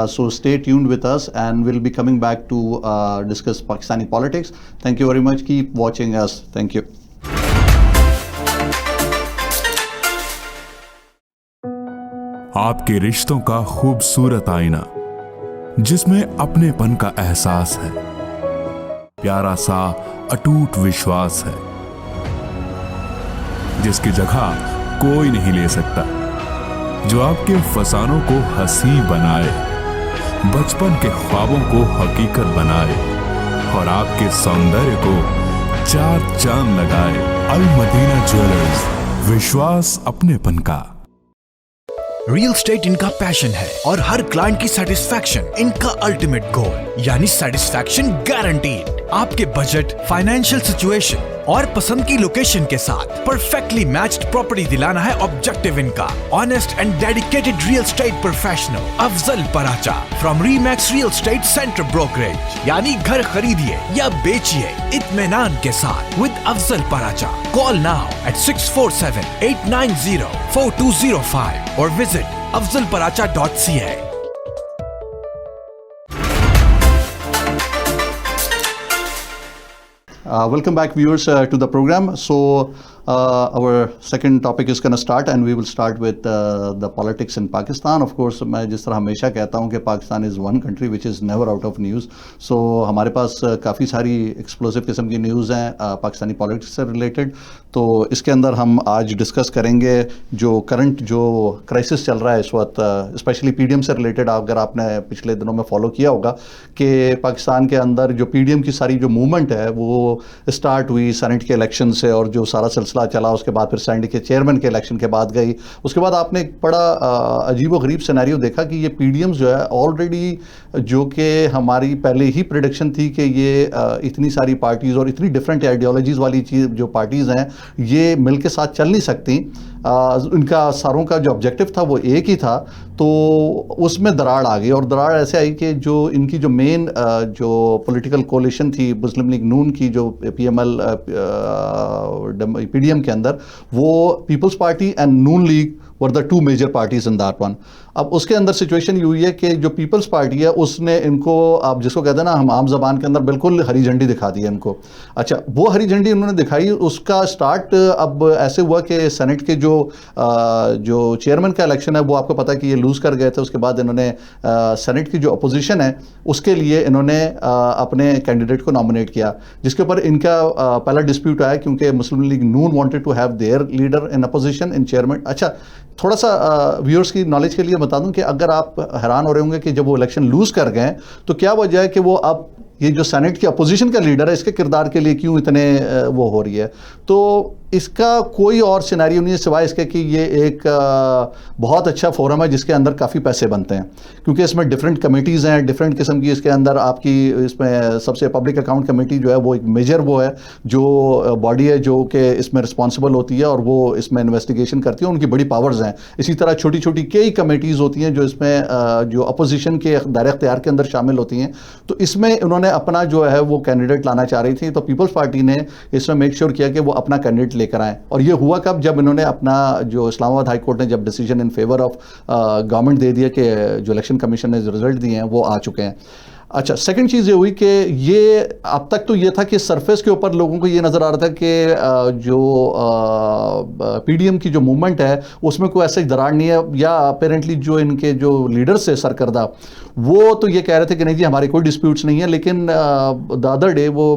So stay tuned with us and we'll be coming back to discuss Pakistani politics. Thank you very much. Keep watching us. Thank you. آپ کے رشتوں کا خوبصورت آئینہ جس میں اپنے پن کا احساس ہے, پیارا سا اٹوٹ وشواس ہے, جس کی جگہ کوئی نہیں لے سکتا, جو آپ کے فسانوں کو ہنسی بنائے, بچپن کے خوابوں کو حقیقت بنائے, اور آپ کے سوندر کو چار چاند لگائے. المدینہ جویلرز, وشواس اپنے پن کا. ریئل اسٹیٹ ان کا پیشن ہے اور ہر کلائنٹ کی سیٹسفیکشن ان کا الٹیمیٹ گول, یعنی سیٹسفیکشن گارنٹیڈ. آپ کے بجٹ, فائنینشیل سچویشن اور پسند کی لوکیشن کے ساتھ پرفیکٹلی میچڈ پراپرٹی دلانا ہے آبجیکٹو ان کا. Honest and dedicated real estate professional Afzal Paracha from Remax real estate centre brokerage. یعنی گھر خریدیے یا بیچیے اطمینان کے ساتھ with Afzal Paracha. Call now at 647-890-4205 اور visit afzalparacha.ca. Welcome back viewers to the program. So Our second topic is going to start, and we will start with the politics in Pakistan. Of course, میں جس طرح ہمیشہ کہتا ہوں کہ Pakistan is one country which is never out of news. So ہمارے پاس کافی ساری ایکسپلوسیو قسم کی نیوز ہیں پاکستانی پالیٹکس سے ریلیٹڈ. تو اس کے اندر ہم آج ڈسکس کریں گے جو کرنٹ جو کرائسس چل رہا ہے اس وقت, اسپیشلی پی ڈی ایم سے ریلیٹڈ. اگر آپ نے پچھلے دنوں میں فالو کیا ہوگا کہ پاکستان کے اندر جو پی ڈی ایم کی ساری جو موومنٹ ہے وہ اسٹارٹ ہوئی سینٹ کے الیکشن سے, اور جو سارا سلسلہ چلا اس کے بعد پھر سینٹ کے چیئرمین کے الیکشن کے بعد گئی. اس کے بعد آپ نے ایک بڑا عجیب و غریب سینیریو دیکھا کہ یہ پی ڈی ایمز جو ہے آلریڈی, جو کہ ہماری پہلے ہی پریڈکشن تھی کہ یہ اتنی ساری پارٹیز اور اتنی ڈفرینٹ آئیڈیالوجیز والی چیز جو پارٹیز ہیں یہ مل کے ساتھ چل نہیں سکتی. ان کا ساروں کا جو آبجیکٹو تھا وہ ایک ہی تھا, تو اس میں دراڑ آ گئی. اور دراڑ ایسے آئی کہ جو ان کی جو مین جو پولیٹیکل کولیشن تھی مسلم لیگ نون کی, جو P M L P D M کے اندر, وہ Peoples Party and Noon League were the two major parties in that one. اب اس کے اندر سچویشن یہ ہوئی ہے کہ جو پیپلز پارٹی ہے اس نے ان کو, آپ جس کو کہتے ہیں نا ہم عام زبان کے اندر, بالکل ہری جھنڈی دکھا دی ہے ان کو. اچھا, وہ ہری جھنڈی انہوں نے دکھائی. اس کا سٹارٹ اب ایسے ہوا کہ سینٹ کے جو چیئرمین کا الیکشن ہے وہ آپ کو پتا ہے کہ یہ لوز کر گئے تھے. اس کے بعد انہوں نے سینٹ کی جو اپوزیشن ہے اس کے لیے انہوں نے اپنے کینڈیڈیٹ کو نامنیٹ کیا, جس کے اوپر ان کا پہلا ڈسپیوٹ آیا کیونکہ Muslim League Noon wanted to have their leader in opposition in chairman. اچھا, تھوڑا سا ویورز کی نالج کے لیے بتا دوں کہ اگر آپ حیران ہو رہے ہوں گے کہ جب وہ الیکشن لوز کر گئے تو کیا وجہ ہے کہ وہ اب یہ جو سینٹ کی اپوزیشن کا لیڈر ہے اس کے کردار کے لیے کیوں اتنے وہ ہو رہی ہے. تو اس کا کوئی اور سینیریو نہیں ہے سوائے اس کے کہ یہ ایک بہت اچھا فورم ہے جس کے اندر کافی پیسے بنتے ہیں, کیونکہ اس میں ڈفرینٹ کمیٹیز ہیں, ڈفرینٹ قسم کی. اس کے اندر آپ کی اس میں سب سے پبلک اکاؤنٹ کمیٹی جو ہے وہ ایک میجر وہ ہے جو باڈی ہے جو کہ اس میں رسپانسبل ہوتی ہے اور وہ اس میں انویسٹیگیشن کرتی ہے, ان کی بڑی پاورز ہیں. اسی طرح چھوٹی چھوٹی کئی کمیٹیز ہوتی ہیں جو اس میں جو اپوزیشن کے دائرہ اختیار کے اندر شامل ہوتی ہیں. تو اس میں انہوں نے اپنا جو ہے وہ کینڈیڈیٹ لانا چاہ رہی تھی, تو پیپلز پارٹی نے اس میں میک شیور کیا کہ وہ اپنا کینڈیڈیٹ لے کر آئیں. اور یہ ہوا کب, جب انہوں نے اپنا جو اسلام آباد ہائی کورٹ نے جب decision in favour of government دے دیا کہ جو الیکشن کمیشن نے رزلٹ دیے ہیں وہ آ چکے ہیں. اچھا, سیکنڈ چیز یہ ہوئی کہ یہ اب تک تو یہ تھا کہ سرفیس کے اوپر لوگوں کو یہ نظر آ رہا تھا کہ جو پی ڈی ایم کی جو موومنٹ ہے اس میں کوئی ایسا دراڑ نہیں ہے, یا اپیرنٹلی جو ان کے جو لیڈرز سے سرکردہ وہ تو یہ کہہ رہے تھے کہ نہیں جی ہمارے کوئی ڈسپیوٹس نہیں ہے. لیکن دا ادر ڈے وہ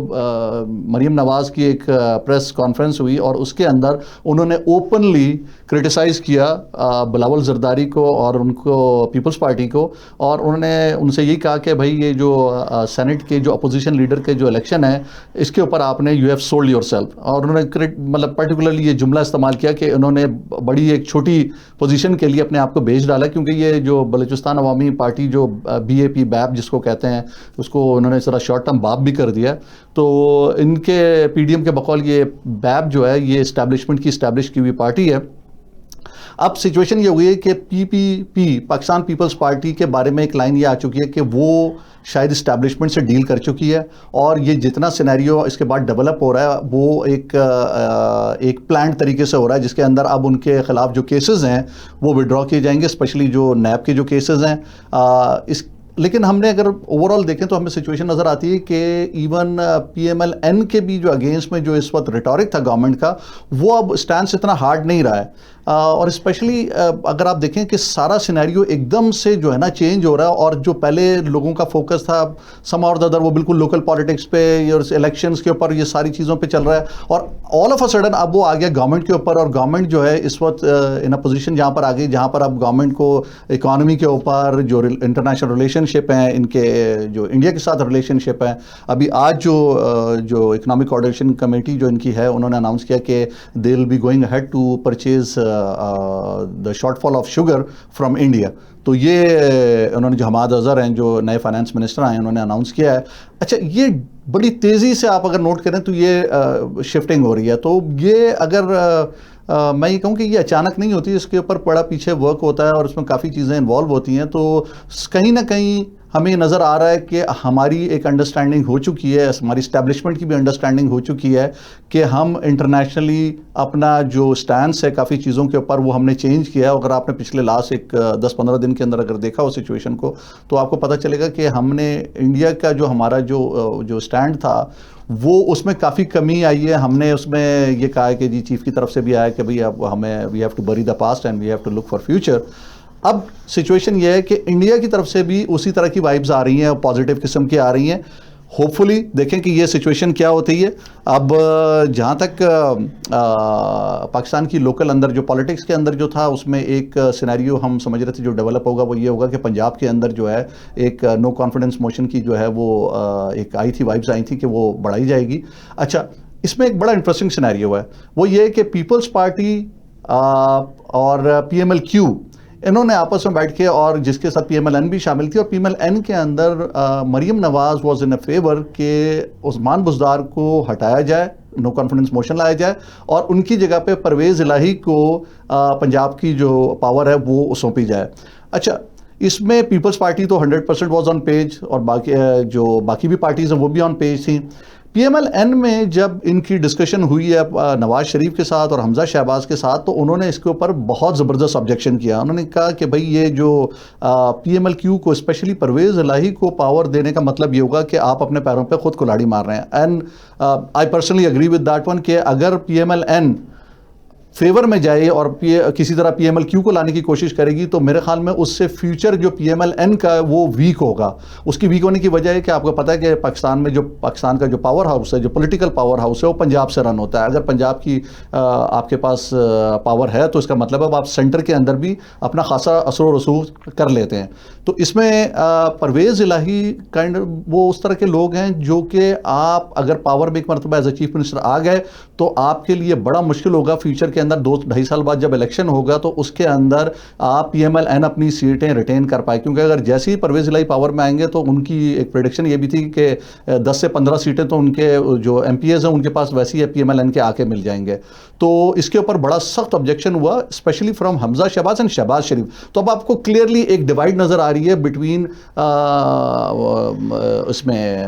مریم نواز کی ایک پریس کانفرنس ہوئی اور اس کے اندر انہوں نے اوپنلی کرٹیسائز کیا بلاول زرداری کو اور ان کو پیپلز پارٹی کو, اور انہوں نے ان سے یہی کہا کہ بھائی یہ جو سینٹ کے جو اپوزیشن لیڈر کے جو الیکشن ہے اس کے اوپر آپ نے you have sold your self. اور انہوں نے مطلب پرٹیکولرلی یہ جملہ استعمال کیا کہ انہوں نے بڑی ایک چھوٹی پوزیشن کے لیے اپنے آپ کو بیچ ڈالا, کیونکہ یہ جو بلوچستان عوامی پارٹی جو بی اے پی بیپ جس کو کہتے ہیں اس کو انہوں نے ذرا شارٹ ٹرم باپ بھی کر دیا. تو ان کے پی ڈی ایم کے بقول یہ بیپ جو ہے یہ اسٹیبلشمنٹ کی اسٹیبلش کی ہوئی پارٹی ہے. اب سچویشن یہ ہوئی ہے کہ پی پی پی پاکستان پیپلز پارٹی کے بارے میں ایک لائن یہ آ چکی ہے کہ وہ شاید اسٹیبلشمنٹ سے ڈیل کر چکی ہے, اور یہ جتنا سینیریو اس کے بعد ڈیولپ ہو رہا ہے وہ ایک پلانڈ طریقے سے ہو رہا ہے, جس کے اندر اب ان کے خلاف جو کیسز ہیں وہ وڈرا کیے جائیں گے, اسپیشلی جو نیب کے جو کیسز ہیں. لیکن ہم نے اگر اوور آل دیکھیں تو ہمیں سچویشن نظر آتی ہے کہ even P M L N کے بھی جو اگینسٹ میں جو اس وقت ریٹورک تھا گورنمنٹ کا وہ اب اسٹینس اتنا ہارڈ نہیں رہا ہے. اور اسپیشلی اگر آپ دیکھیں کہ سارا سینیریو ایک دم سے جو ہے نا چینج ہو رہا ہے, اور جو پہلے لوگوں کا فوکس تھا سم اور ادر وہ بالکل لوکل پالیٹکس پہ اور الیکشنز کے اوپر یہ ساری چیزوں پہ چل رہا ہے, اور آل آف اے سڈن اب وہ آ گیا گورنمنٹ کے اوپر. اور گورنمنٹ جو ہے اس وقت ان اے پوزیشن جہاں پر آ گئی جہاں پر اب گورنمنٹ کو اکانومی کے اوپر جو انٹرنیشنل ریلیشن شپ ہیں, ان کے جو انڈیا کے ساتھ ریلیشن شپ ہیں, ابھی آج جو اکنامک کوآرڈینیشن کمیٹی جو ان کی ہے انہوں نے اناؤنس کیا کہ they will be going ahead to purchase the shortfall of sugar from India. تو یہ انہوں نے جو حماد اظہر ہیں جو نئے فائنانس منسٹر آئے ہیں انہوں نے اناؤنس کیا ہے. اچھا, یہ بڑی تیزی سے آپ اگر نوٹ کریں تو یہ شفٹنگ ہو رہی ہے. تو یہ اگر میں یہ کہوں کہ یہ اچانک نہیں ہوتی, اس کے اوپر بڑا پیچھے ورک ہوتا ہے اور اس میں کافی چیزیں انوالو ہوتی ہیں. تو کہیں نہ کہیں ہمیں یہ نظر آ رہا ہے کہ ہماری ایک انڈرسٹینڈنگ ہو چکی ہے, ہماری اسٹیبلشمنٹ کی بھی انڈرسٹینڈنگ ہو چکی ہے کہ ہم انٹرنیشنلی اپنا جو سٹینس ہے کافی چیزوں کے اوپر وہ ہم نے چینج کیا ہے. اگر آپ نے پچھلے لاسٹ ایک 10-15 دن کے اندر اگر دیکھا ہو سچویشن کو تو آپ کو پتہ چلے گا کہ ہم نے انڈیا کا جو ہمارا جو سٹینڈ تھا وہ اس میں کافی کمی آئی ہے. ہم نے اس میں یہ کہا ہے کہ جی چیف کی طرف سے بھی آیا کہ بھئی اب ہمیں وی have to bury the past and we have to look for future. اب سچویشن یہ ہے کہ انڈیا کی طرف سے بھی اسی طرح کی وائبز آ رہی ہیں, پازیٹیو قسم کی آ رہی ہیں. ہوپ فلی دیکھیں کہ یہ سچویشن کیا ہوتی ہے. اب جہاں تک پاکستان کی لوکل اندر جو پالیٹکس کے اندر جو تھا اس میں ایک سینیریو ہم سمجھ رہے تھے جو ڈیولپ ہوگا وہ یہ ہوگا کہ پنجاب کے اندر جو ہے ایک نو کانفیڈنس موشن کی جو ہے وہ ایک آئی تھی, وائبز آئی تھیں کہ وہ بڑھائی جائے گی. اچھا, اس میں ایک بڑا انٹرسٹنگ سینیریو ہے, وہ یہ کہ پیپلز پارٹی اور پی ایم ایل کیو انہوں نے آپس میں بیٹھ کے, اور جس کے ساتھ پی ایم ایل این بھی شامل تھی, اور پی ایم ایل این کے اندر Maryam Nawaz was in a fever کہ عثمان بزدار کو ہٹایا جائے, نو کانفیڈنس موشن لایا جائے, اور ان کی جگہ پہ پرویز الہی کو پنجاب کی جو پاور ہے وہ سونپی جائے. اچھا, اس میں پیپلز پارٹی تو 100% واز آن پیج, اور باقی بھی پارٹیز ہیں وہ بھی آن پیج تھیں. پی ایم ایل این میں جب ان کی ڈسکشن ہوئی ہے نواز شریف کے ساتھ اور حمزہ شہباز کے ساتھ, تو انہوں نے اس کے اوپر بہت زبردست آبجیکشن کیا. انہوں نے کہا کہ بھئی یہ جو پی ایم ایل کیو کو اسپیشلی پرویز الہی کو پاور دینے کا مطلب یہ ہوگا کہ آپ اپنے پیروں پہ خود کلاڑی مار رہے ہیں. And I personally agree with that one کہ اگر P M L N favour میں جائے اور کسی طرح پی ایم ایل کیو کو لانے کی کوشش کرے گی تو میرے خیال میں اس سے فیوچر جو پی ایم ایل این کا وہ ویک ہوگا. اس کی ویک ہونے کی وجہ ہے کہ آپ کو پتہ ہے کہ پاکستان کا جو پاور ہاؤس ہے, جو پولیٹیکل پاور ہاؤس ہے, وہ پنجاب سے رن ہوتا ہے. اگر پنجاب کی آپ کے پاس پاور ہے تو اس کا مطلب ہے آپ سینٹر کے اندر بھی اپنا خاصا اثر و رسوخ کر لیتے ہیں. تو اس میں پرویز الہی وہ اس طرح کے لوگ ہیں جو کہ آپ اگر پاور میں ایک مرتبہ ایز اے چیف منسٹر آ گئے تو آپ کے لیے بڑا مشکل ہوگا فیوچر کے اندر 2-2.5 سال بعد جب الیکشن ہوگا تو اس کے اندر آپ پی ایم ایل این اپنی سیٹیں ریٹین کر پائے. کیونکہ اگر جیسے ہی پرویز الہی پاور میں آئیں گے تو ان کی ایک پریڈکشن یہ بھی تھی کہ 10 سے 15 سیٹیں تو ان کے جو ایم پی ایز ہیں ان کے پاس ویسی ہے پی ایم ایل این کے آ کے مل جائیں گے. تو اس کے اوپر بڑا سخت آبجیکشن ہوا especially from Hamza Shahbaz and Shahbaz Sharif. تو اب آپ کو کلیئرلی ایک ڈیوائڈ نظر آ رہی ہے بٹوین اس میں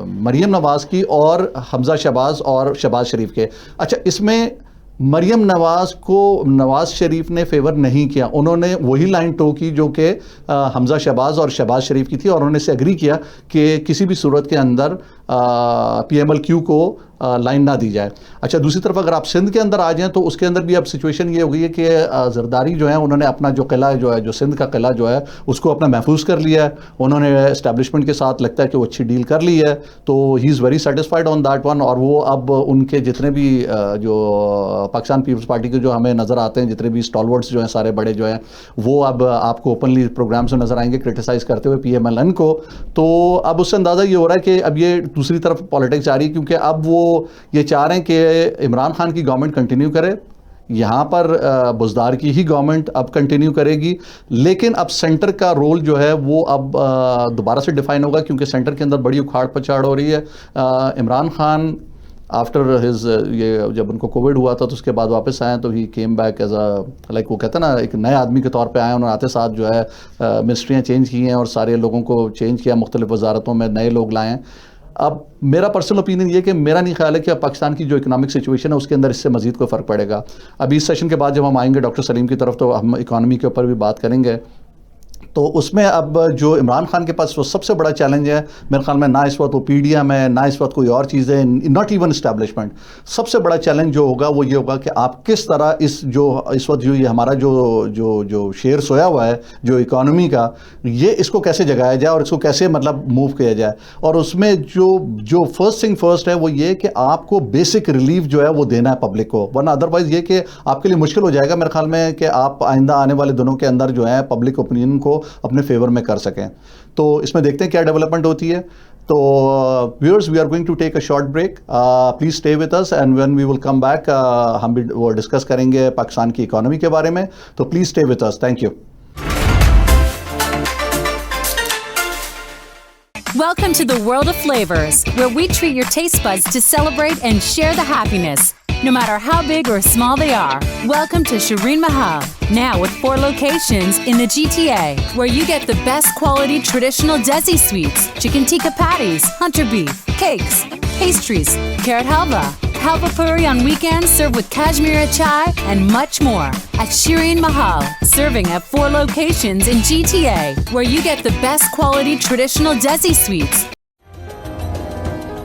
مریم نواز کی اور حمزہ شہباز اور شہباز شریف کے. اچھا, اس میں مریم نواز کو نواز شریف نے فیور نہیں کیا, انہوں نے وہی لائن ٹو کی جو کہ حمزہ شہباز اور شہباز شریف کی تھی, اور انہوں نے اسے اگری کیا کہ کسی بھی صورت کے اندر پی ایم ایل کیو کو لائن نہ دی جائے. اچھا, دوسری طرف اگر آپ سندھ کے اندر آ جائیں تو اس کے اندر بھی اب سچویشن یہ ہو گئی ہے کہ زرداری جو ہیں انہوں نے اپنا جو قلعہ جو سندھ کا قلعہ جو ہے اس کو اپنا محفوظ کر لیا ہے. انہوں نے اسٹیبلشمنٹ کے ساتھ لگتا ہے کہ وہ اچھی ڈیل کر لی ہے, تو he is very satisfied on that one. اور وہ اب ان کے جتنے بھی جو پاکستان پیپلز پارٹی کے جو ہمیں نظر آتے ہیں, جتنے بھی اسٹالورٹس جو ہیں سارے بڑے جو ہیں, وہ اب آپ کو اوپنلی پروگرامس میں نظر آئیں گے کرٹیسائز کرتے ہوئے پی ایم ایل این کو. تو اب اس سے اندازہ یہ ہو رہا ہے کہ اب یہ دوسری طرف پالیٹکس جا رہی ہے, کیونکہ اب وہ یہ چاہ رہے ہیں کہ عمران خان کی گورنمنٹ کنٹینیو کرے, یہاں پر بزدار کی ہی گورنمنٹ اب کنٹینیو کرے گی, لیکن اب سینٹر کا رول جو ہے وہ اب دوبارہ سے ڈیفائن ہوگا, کیونکہ سینٹر کے اندر بڑی اکھاڑ پچھاڑ ہو رہی ہے. عمران خان آفٹر ہز یہ جب ان کو کووڈ ہوا تھا تو اس کے بعد واپس آئے تو he came back as a like وہ کہتے ہیں نا ایک نئے آدمی کے طور پہ آئے. انہوں نے آتے ساتھ جو ہے منسٹریاں چینج کی ہیں اور سارے لوگوں کو چینج کیا, مختلف وزارتوں میں نئے لوگ لائے ہیں. اب میرا پرسنل اوپینین یہ کہ میرا نہیں خیال ہے کہ پاکستان کی جو اکنامک سچویشن ہے اس کے اندر اس سے مزید کوئی فرق پڑے گا. ابھی اس سیشن کے بعد جب ہم آئیں گے ڈاکٹر سلیم کی طرف تو ہم اکانومی کے اوپر بھی بات کریں گے. تو اس میں اب جو عمران خان کے پاس وہ سب سے بڑا چیلنج ہے میرے خیال میں, نہ اس وقت وہ پی ڈی ایم ہے, نہ اس وقت کوئی اور چیز ہے, ناٹ ایون اسٹیبلشمنٹ. سب سے بڑا چیلنج جو ہوگا وہ یہ ہوگا کہ آپ کس طرح اس وقت جو یہ ہمارا جو شیئر سویا ہوا ہے جو اکانومی کا, یہ اس کو کیسے جگایا جائے اور اس کو کیسے مطلب موو کیا جائے. اور اس میں جو فرسٹ تھنگ فرسٹ ہے وہ یہ کہ آپ کو بیسک ریلیف جو ہے وہ دینا ہے پبلک کو, ورنہ ادروائز یہ کہ آپ کے لیے مشکل ہو جائے گا میرے خیال میں کہ آپ آئندہ آنے والے دنوں کے اندر جو ہے پبلک اوپینین کو اپنے فیور میں کر سکیں. تو اس میں دیکھتے ہیں کیا ڈیولپمنٹ ہوتی ہے. تو viewers, we are going to take a short break. Please stay with us and when we will come back ہم بھی وہ ڈسکس کریں گے پاکستان کی اکانومی کے بارے میں. تو please stay with us. Thank you. Welcome to the world of flavors, where we treat your taste buds to celebrate and share the happiness. no matter how big or small they are. Welcome to Shireen Mahal, now with 4 locations in the GTA, where you get the best quality traditional Desi sweets, chicken tikka patties, hunter beef, cakes, pastries, carrot halva, halva puri on weekends served with Kashmiri chai, and much more. At Shireen Mahal, serving at 4 locations in GTA, where you get the best quality traditional Desi sweets.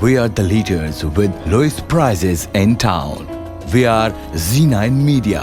we are the leaders with lowest prices in town. We are Z9 Media.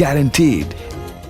guaranteed.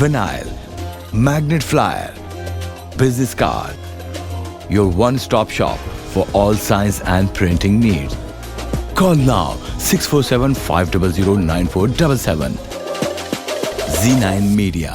vinyl, magnet flyer, business card. Your one-stop shop for all signs and printing needs. Call now 647-500-9477. Z9 Media.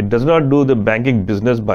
It does not do the banking business by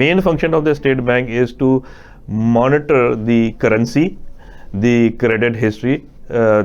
Main function of the state bank is to monitor the currency, the credit history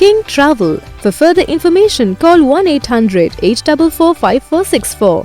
King Travel. For further information, call 1-800-844-5464.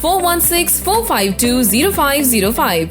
416-452-0505।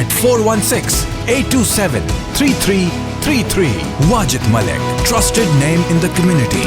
at 416-827-3333. Wajid Malik, trusted name in the community.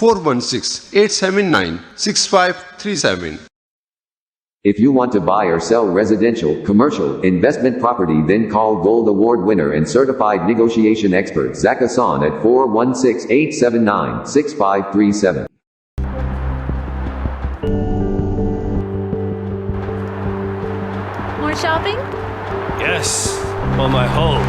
416-879-6537। If you want to buy or sell residential, commercial, investment property, then call Gold Award winner and certified negotiation expert Zach Hassan at 416-879-6537. More shopping? Yes, on my home.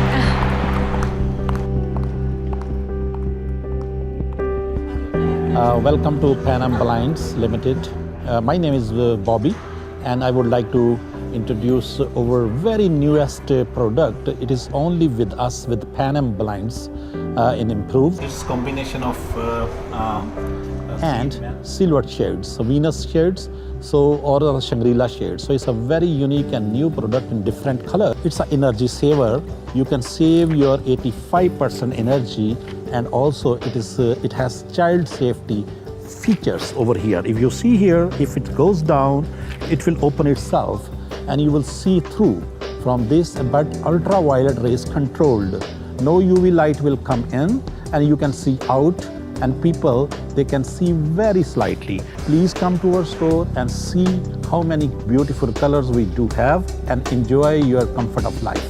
Welcome to Pan Am Blinds Limited. My name is Bobby, and I would like to introduce our very newest product. It is only with us with Pan Am Blinds in improved. It's combination of and silver shades, so Venus shades, or Shangri-La shades. So it's a very unique and new product in different color. It's an energy saver. You can save your 85% energy, and also it has child safety features over here. If you see here, if it goes down, it will open itself, and you will see through from this, but ultraviolet rays controlled. No UV light will come in, and you can see out, and people, they can see very slightly. Please come to our store and see how many beautiful colors we do have, and enjoy your comfort of life.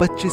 25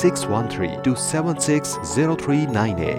613-276-0398।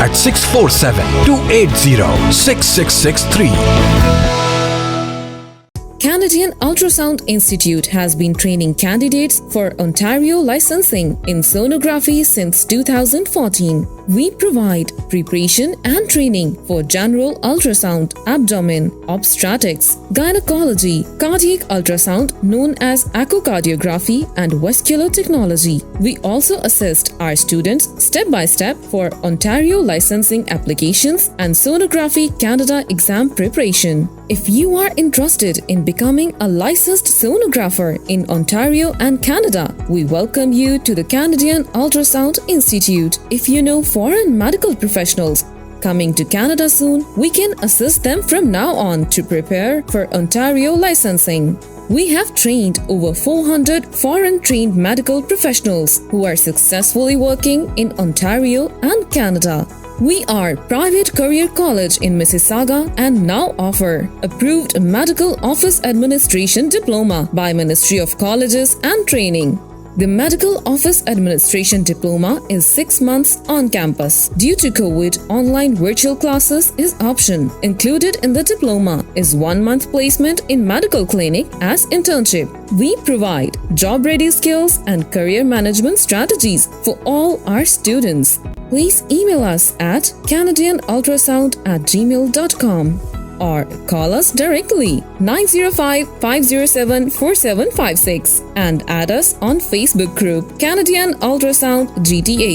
at 647-280-6663। Canadian Ultrasound Institute has been training candidates for Ontario licensing in sonography since 2014. We provide preparation and training for general ultrasound, abdomen, obstetrics, gynecology, cardiac ultrasound known as echocardiography and vascular technology. We also assist our students step by step for Ontario licensing applications and Sonography Canada exam preparation. If you are interested in becoming a licensed sonographer in Ontario and Canada, we welcome you to the Canadian Ultrasound Institute. If you know foreign medical professionals coming to Canada soon, we can assist them from now on to prepare for Ontario licensing. We have trained over 400 foreign-trained medical professionals who are successfully working in Ontario and Canada. We are private career college in Mississauga and now offer approved medical office administration diploma by Ministry of Colleges and Training. The Medical Office Administration Diploma is 6 months on campus. Due to COVID, online virtual classes is option. Included in the diploma is 1 month placement in medical clinic as internship. We provide job-ready skills and career management strategies for all our students. Please email us at canadianultrasound@gmail.com or call us directly 905-507-4756 and add us on Facebook group Canadian Ultrasound GTA.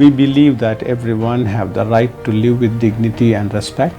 We believe that everyone have the right to live with dignity and respect.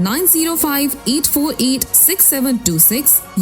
905-848-6726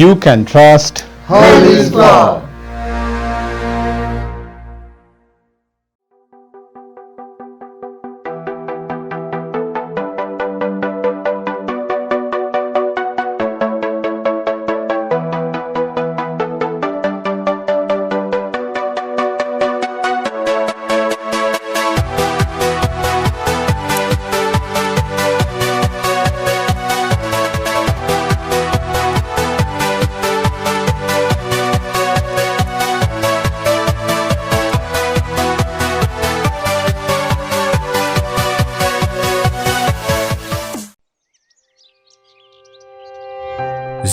You can trust Hurlis Law.